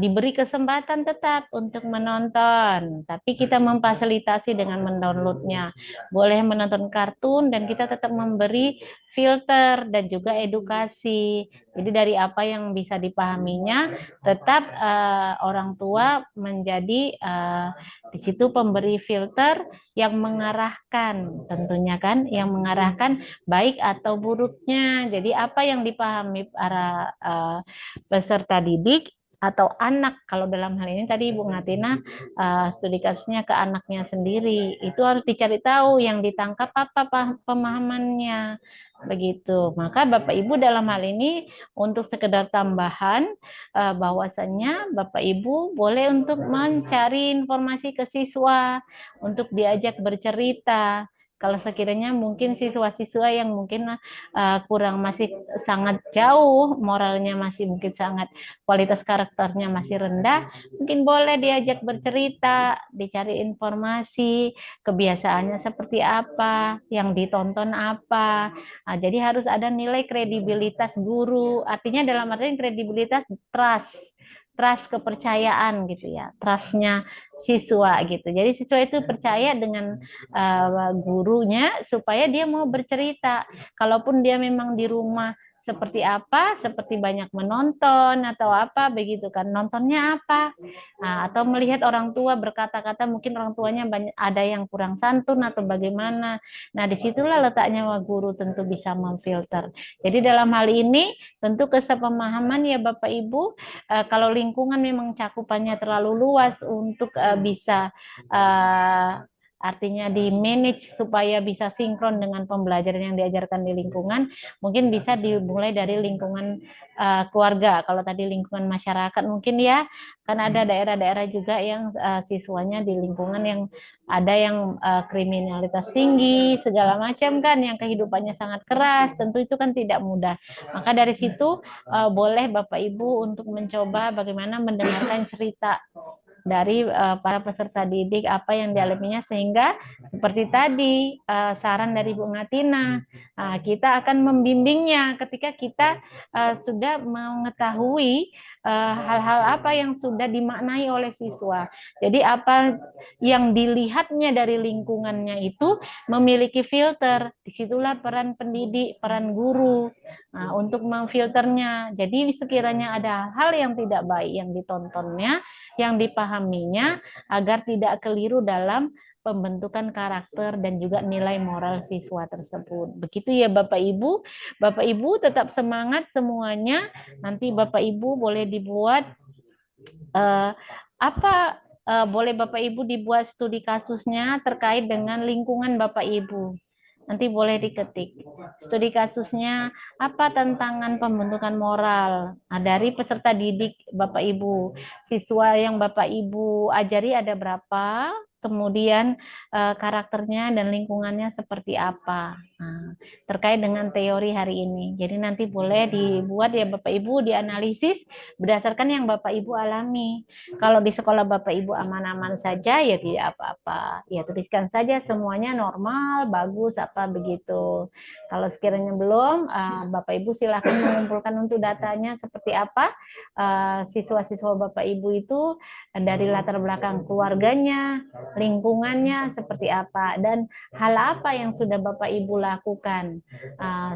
diberi kesempatan tetap untuk menonton, tapi kita memfasilitasi dengan mendownloadnya. Boleh menonton kartun dan kita tetap memberi filter dan juga edukasi. Jadi dari apa yang bisa dipahaminya, tetap orang tua menjadi di situ pemberi filter yang mengarahkan, tentunya kan, yang mengarahkan baik atau buruknya. Jadi apa yang dipahami para peserta didik atau anak. Kalau dalam hal ini tadi Ibu Ngatina studi kasusnya ke anaknya sendiri, itu harus dicari tahu yang ditangkap apa pemahamannya begitu. Maka Bapak Ibu dalam hal ini untuk sekedar tambahan bahwasannya Bapak Ibu boleh untuk mencari informasi ke siswa untuk diajak bercerita. Kalau sekiranya mungkin siswa-siswa yang mungkin kurang, masih sangat jauh, moralnya masih mungkin sangat, kualitas karakternya masih rendah, mungkin boleh diajak bercerita, dicari informasi, kebiasaannya seperti apa, yang ditonton apa. Nah, jadi harus ada nilai kredibilitas guru, artinya dalam artian kredibilitas trust kepercayaan gitu ya, trustnya siswa gitu. Jadi siswa itu percaya dengan gurunya supaya dia mau bercerita. Kalaupun dia memang di rumah seperti apa, seperti banyak menonton atau apa begitu kan, nontonnya apa, nah, atau melihat orang tua berkata-kata, mungkin orang tuanya banyak, ada yang kurang santun atau bagaimana. Nah, disitulah letaknya guru tentu bisa memfilter. Jadi dalam hal ini tentu kesepemahaman ya Bapak Ibu, kalau lingkungan memang cakupannya terlalu luas untuk bisa artinya di manage supaya bisa sinkron dengan pembelajaran yang diajarkan di lingkungan, mungkin bisa dimulai dari lingkungan keluarga. Kalau tadi lingkungan masyarakat mungkin ya, kan ada daerah-daerah juga yang siswanya di lingkungan yang ada yang kriminalitas tinggi, segala macam kan, yang kehidupannya sangat keras, tentu itu kan tidak mudah. Maka dari situ boleh Bapak Ibu untuk mencoba bagaimana mendengarkan cerita dari para peserta didik apa yang dialaminya, sehingga seperti tadi saran dari Bu Ngatina, kita akan membimbingnya ketika kita sudah mengetahui hal-hal apa yang sudah dimaknai oleh siswa. Jadi apa yang dilihatnya dari lingkungannya itu memiliki filter. Disitulah peran pendidik, peran guru untuk memfilternya. Jadi sekiranya ada hal yang tidak baik yang ditontonnya, yang dipahaminya, agar tidak keliru dalam pembentukan karakter dan juga nilai moral siswa tersebut. Begitu ya Bapak Ibu. Bapak Ibu tetap semangat semuanya. Nanti Bapak Ibu boleh dibuat boleh Bapak Ibu dibuat studi kasusnya terkait dengan lingkungan Bapak Ibu. Nanti boleh diketik studi kasusnya apa tantangan pembentukan moral dari peserta didik Bapak Ibu, siswa yang Bapak Ibu ajari ada berapa, kemudian karakternya dan lingkungannya seperti apa, terkait dengan teori hari ini. Jadi nanti boleh dibuat ya Bapak Ibu, dianalisis berdasarkan yang Bapak Ibu alami. Kalau di sekolah Bapak Ibu aman-aman saja ya tidak apa-apa, ya tuliskan saja semuanya normal, bagus, apa begitu. Kalau sekiranya belum, Bapak Ibu silakan mengumpulkan untuk datanya seperti apa siswa-siswa Bapak Ibu itu dari latar belakang keluarganya, lingkungannya seperti apa, dan hal apa yang sudah Bapak Ibu lakukan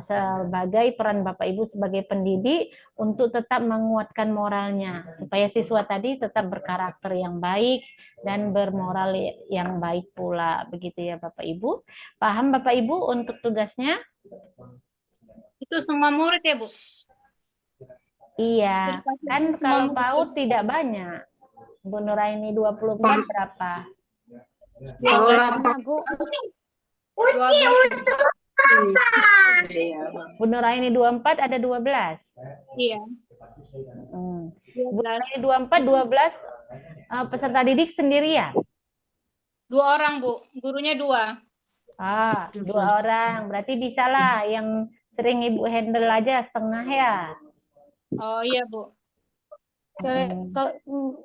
sebagai peran Bapak Ibu sebagai pendidik untuk tetap menguatkan moralnya, supaya siswa tadi tetap berkarakter yang baik dan bermoral yang baik pula. Begitu ya Bapak Ibu. Paham Bapak Ibu untuk tugasnya? Itu semua murid ya Bu? Iya, kan kalau PAUD tidak banyak. Bu Nuraini 24 berapa? 12 Bu. Bu Nuraini 24 ada 12. Iya. Bu Nuraini 24 12 peserta didik sendiri ya? 2 orang Bu, gurunya 2. 2 orang. Berarti bisalah yang sering Ibu handle aja setengah ya. Oh iya Bu. Kalau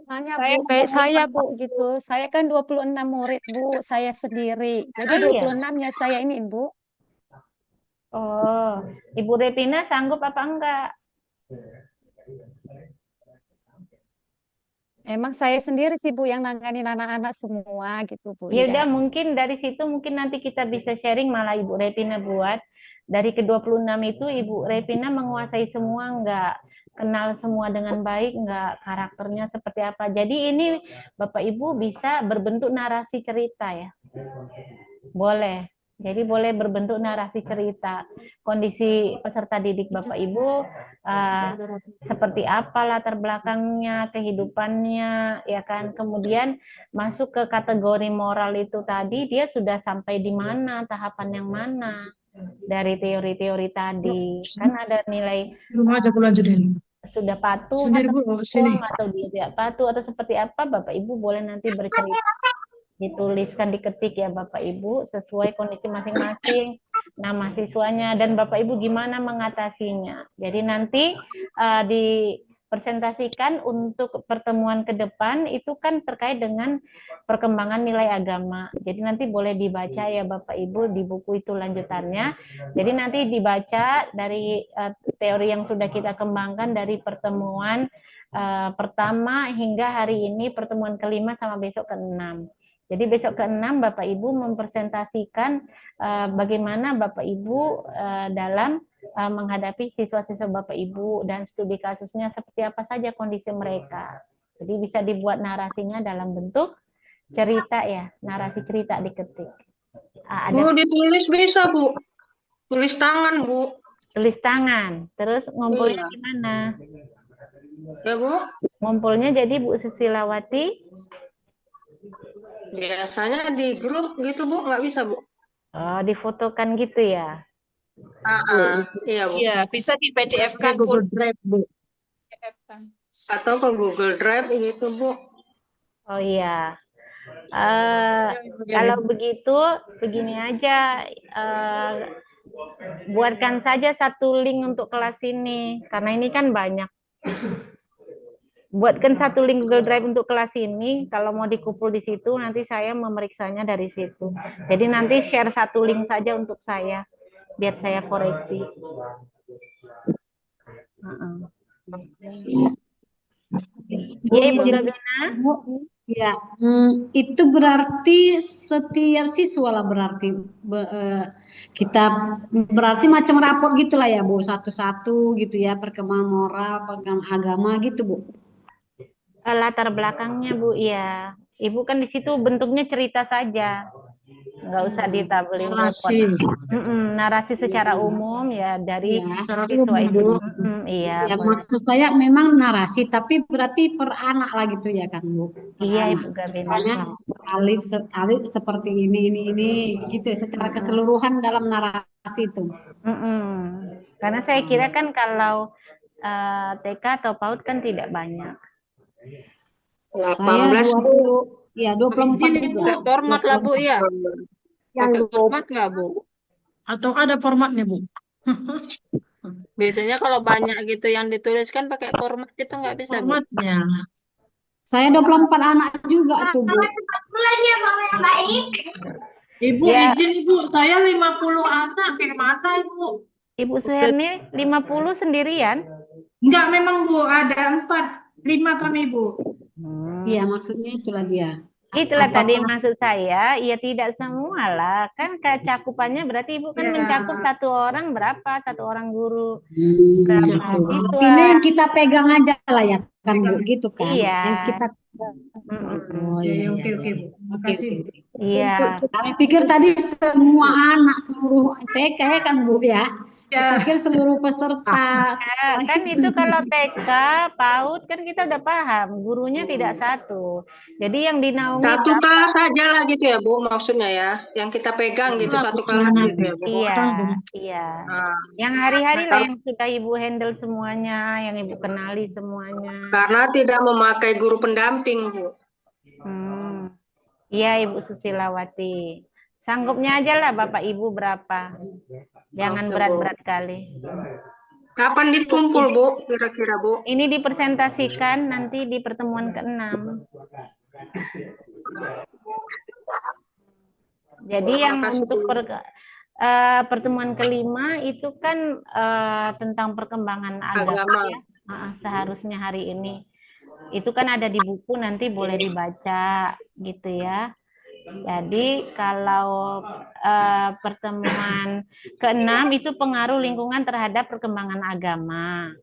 nanya Bu, kayak saya Bu gitu. Saya kan 26 murid Bu, saya sendiri. Jadi 26-nya saya ini Bu. Oh, Ibu Repina sanggup apa enggak? Emang saya sendiri sih Bu yang nanganin anak-anak semua gitu Bu. Ya udah, mungkin dari situ mungkin nanti kita bisa sharing, malah Ibu Repina buat. Dari ke-26 itu Ibu Repina menguasai semua enggak? Kenal semua dengan baik enggak, karakternya seperti apa. Jadi ini Bapak Ibu bisa berbentuk narasi cerita ya. Boleh. Jadi boleh berbentuk narasi cerita. Kondisi peserta didik Bapak Ibu seperti apa latar belakangnya, kehidupannya, ya kan. Kemudian masuk ke kategori moral itu tadi, dia sudah sampai di mana, tahapan yang mana dari teori-teori tadi. Kan ada nilai Rumah aja aku lanjutin. sudah patuh Sendiri atau Bu, sini. atau dia tidak patuh atau seperti apa, Bapak Ibu boleh nanti bercerita, dituliskan, diketik ya Bapak Ibu sesuai kondisi masing-masing, nama siswanya, dan Bapak Ibu gimana mengatasinya. Jadi nanti dipresentasikan untuk pertemuan ke depan itu kan terkait dengan perkembangan nilai agama. Jadi nanti boleh dibaca ya Bapak Ibu di buku itu lanjutannya. Jadi nanti dibaca dari teori yang sudah kita kembangkan dari pertemuan pertama hingga hari ini pertemuan kelima sama besok ke-6. Jadi besok ke-6 Bapak Ibu mempresentasikan bagaimana Bapak Ibu dalam menghadapi siswa-siswa Bapak Ibu dan studi kasusnya seperti apa saja kondisi mereka. Jadi bisa dibuat narasinya dalam bentuk cerita ya, narasi cerita diketik. Bu, ditulis bisa Bu, tulis tangan Bu. Tulis tangan, terus ngumpulnya di mana? Ya Bu. Ngumpulnya jadi Bu Susilawati. Biasanya di grup gitu Bu, nggak bisa Bu. Oh, difotokan gitu ya? Iya Bu. Iya, bisa di PDF-kan Google Drive Bu. Atau ke Google Drive gitu Bu. Oh iya. Kalau begitu, begini aja, buatkan saja satu link untuk kelas ini, karena ini kan banyak. Buatkan satu link Google Drive untuk kelas ini, kalau mau dikumpul di situ, nanti saya memeriksanya dari situ. Jadi nanti share satu link saja untuk saya, biar saya koreksi. Iya, Ibu Gabina. Ya, itu berarti setiap siswa lah berarti kita berarti macam raport gitulah ya Bu, satu-satu gitu ya, perkembangan moral, perkembangan agama gitu Bu. Latar belakangnya Bu, ya. Ibu kan di situ bentuknya cerita saja, nggak usah ditabelin Narasi. narasi secara umum ya dari Secara siswa umum, itu. Bu. Iya. Ya, boleh. maksud saya memang narasi, tapi berarti per anak lah gitu ya kan Bu? Per Iya anak. Ibu Gabina. Misalnya alif seperti ini gitu ya, secara keseluruhan dalam narasi itu. Karena saya kira kan kalau TK atau PAUD kan tidak banyak. 18 Bu. Ya 24 juga. Format lah Bu ya. Pakai format nggak Bu? Atau ada formatnya Bu? Biasanya kalau banyak gitu yang dituliskan pakai format itu nggak bisa Bu? Formatnya. Saya 24 anak juga tuh Bu. Ibu Ya. izin Ibu, saya 50 anak, gimana Ibu? Ibu Suherni 50 sendirian? Enggak, memang Bu, ada 5 kami Bu. Iya, maksudnya itulah dia. Itulah Apakah- tadi maksud saya, ya tidak semua lah. Kan kecakupannya berarti Ibu kan Ya. mencakup satu orang berapa? Satu orang guru. Gitu. Berapa siswa? Artinya yang kita pegang aja lah ya kan Bu, gitu kan? Iya. Yang kita Oh iya, Oke, iya, oke, iya. Bu. Oke, Makasih, oke, Bu. oke. Iya. Kami pikir tadi semua anak seluruh TK ya kan Bu ya? Ya. Pikir seluruh peserta. Kan itu kalau TK, PAUD kan kita udah paham, gurunya tidak satu. Jadi yang dinaungi Satu berapa? kelas saja lah gitu ya Bu, maksudnya ya. Yang kita pegang gitu, satu kelas gitu ya Bu. Iya, iya. Nah, Yang hari-hari lah yang sudah Ibu handle semuanya, yang Ibu kenali semuanya. karena tidak memakai guru pendamping Bu. Iya Ibu Susilawati. Sanggupnya aja lah Bapak Ibu berapa. Jangan Oke, berat-berat kali. Kapan dikumpul Bu, kira-kira Bu? Ini dipresentasikan nanti di pertemuan ke-6. Jadi yang untuk pertemuan kelima itu kan tentang perkembangan agama ya. Seharusnya hari ini. Itu kan ada di buku, nanti boleh dibaca gitu ya. Jadi kalau pertemuan ke-6 itu pengaruh lingkungan terhadap perkembangan agama.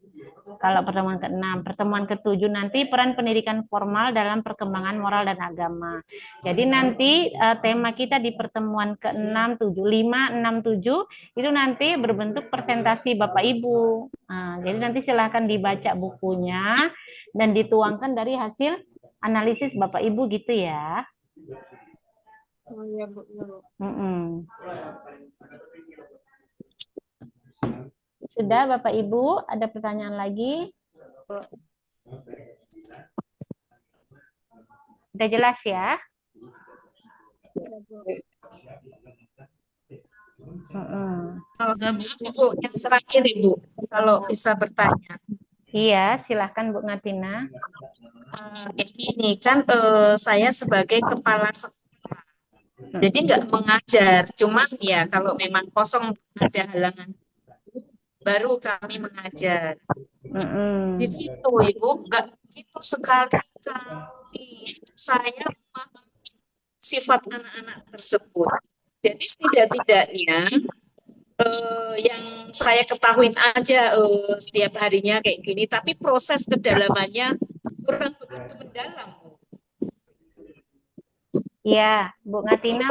Kalau pertemuan ke-6, pertemuan ke-7 nanti peran pendidikan formal dalam perkembangan moral dan agama. Jadi nanti tema kita di pertemuan ke-6, 7, 5, 6, 7 itu nanti berbentuk presentasi Bapak Ibu. Nah, jadi nanti silahkan dibaca bukunya dan dituangkan dari hasil analisis Bapak Ibu gitu ya. Oh iya, Bu. Sudah Bapak Ibu, ada pertanyaan lagi? Udah jelas ya? Ibu, yang terakhir Ibu, kalau bisa bertanya. Iya, silahkan Bu Ngatina. Ini kan saya sebagai kepala sekolah, jadi nggak mengajar, cuman ya kalau memang kosong ada halangan baru kami mengajar. Di situ Ibu nggak begitu sekali saya memahami sifat anak-anak tersebut. Jadi setidak-tidaknya yang saya ketahuin aja setiap harinya kayak gini, tapi proses kedalamannya kurang begitu mendalam. Iya, Bu Ngatina.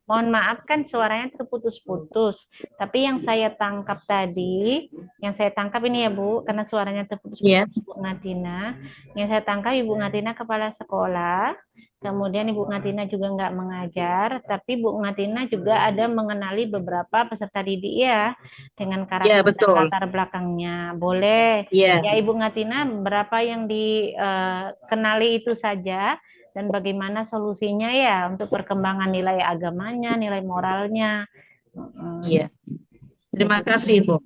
Mohon maaf kan suaranya terputus-putus. Tapi yang saya tangkap tadi, ini ya Bu, karena suaranya terputus-putus Bu Ngatina. Yang saya tangkap Ibu Ngatina kepala sekolah, kemudian Ibu Ngatina juga nggak mengajar, tapi Bu Ngatina juga ada mengenali beberapa peserta didik ya, dengan karakter dan latar belakangnya. Boleh. Ya Ibu Ngatina, berapa yang dikenali itu saja, dan bagaimana solusinya ya untuk perkembangan nilai agamanya, nilai moralnya. Iya. Terima kasih, Bu.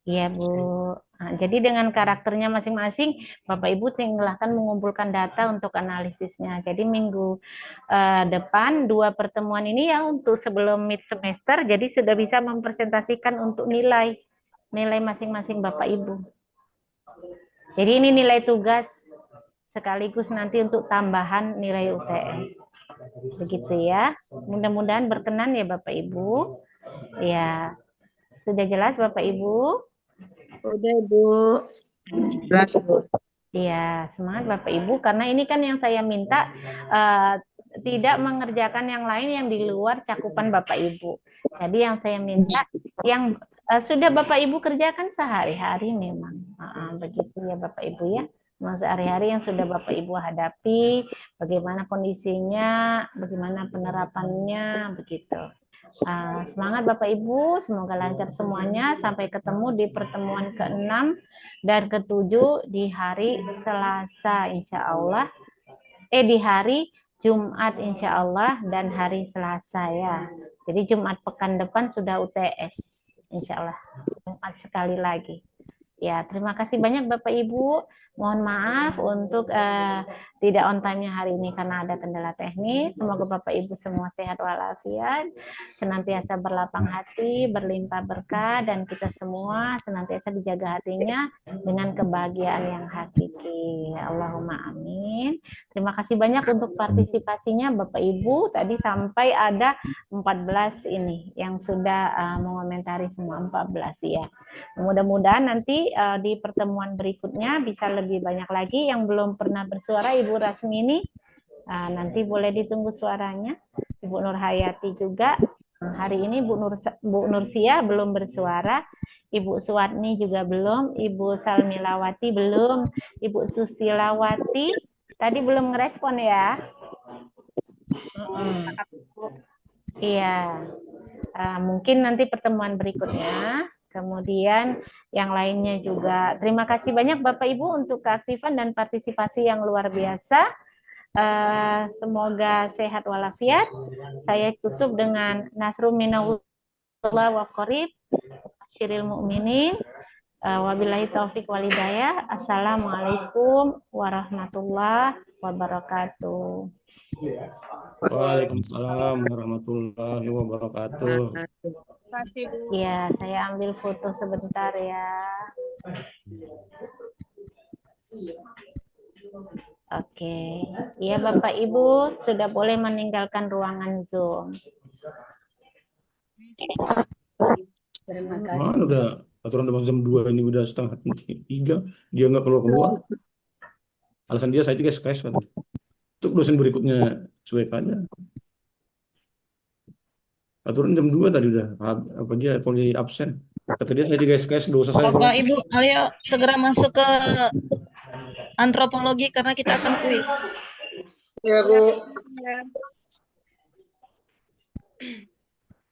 Iya, Bu. Nah, jadi dengan karakternya masing-masing, Bapak Ibu silahkan mengumpulkan data untuk analisisnya. Jadi minggu depan 2 pertemuan ini ya untuk sebelum mid semester, jadi sudah bisa mempresentasikan untuk nilai masing-masing Bapak Ibu. Jadi ini nilai tugas sekaligus nanti untuk tambahan nilai UTS. Begitu ya. Mudah-mudahan berkenan ya Bapak Ibu. Ya. Sudah jelas Bapak Ibu? Udah, Bu. Jelas, Bu. Iya, semangat Bapak Ibu, karena ini kan yang saya minta tidak mengerjakan yang lain yang di luar cakupan Bapak Ibu. Jadi yang saya minta yang sudah Bapak Ibu kerjakan sehari-hari memang. Begitu ya Bapak Ibu ya. Sehari-hari yang sudah Bapak Ibu hadapi, bagaimana kondisinya, bagaimana penerapannya, begitu. Semangat Bapak Ibu, semoga lancar semuanya. Sampai ketemu di pertemuan ke-6 dan ke-7 di hari Selasa insya Allah. Di hari Jumat insya Allah dan hari Selasa ya. Jadi Jumat pekan depan sudah UTS insya Allah. Jumat sekali lagi. Ya, terima kasih banyak Bapak Ibu. Mohon maaf untuk tidak on time-nya hari ini karena ada kendala teknis. Semoga Bapak Ibu semua sehat walafiat, senantiasa berlapang hati, berlimpah berkah, dan kita semua senantiasa dijaga hatinya dengan kebahagiaan yang hakiki. Allahumma amin. Terima kasih banyak untuk partisipasinya Bapak Ibu. Tadi sampai ada 14 ini yang sudah mengomentari semua 14 ya. Mudah-mudahan nanti di pertemuan berikutnya bisa lebih banyak lagi. Yang belum pernah bersuara Ibu Rasmini, nanti boleh ditunggu suaranya. Ibu Nurhayati juga. Hari ini Bu Nursia belum bersuara. Ibu Suwarni juga belum. Ibu Salmilawati belum. Ibu Susilawati tadi belum ngerespon ya. Iya. Mungkin nanti pertemuan berikutnya. Kemudian yang lainnya juga. Terima kasih banyak Bapak Ibu untuk keaktifan dan partisipasi yang luar biasa. Semoga sehat walafiat. Saya tutup dengan Nasrul minallah wa qarib, syiril mu'minin. Wabillahi taufiq wal hidayah. Assalamualaikum warahmatullahi wabarakatuh. Waalaikumsalam warahmatullahi wabarakatuh. Iya, saya ambil foto sebentar ya. Oke. Iya Bapak Ibu, sudah boleh meninggalkan ruangan Zoom. Terima kasih. Udah aturan jam 2 ini udah setengah 3, dia nggak keluar. Alasan dia saya 3 SKS kan. Untuk dosen berikutnya cuek aja. Aturan jam 2 tadi udah apa dia poli absen. Kata dia saya 3 SKS dosa saya. Bapak Ibu, ayo segera masuk ke antropologi karena kita akan kuis. Ya, Bu.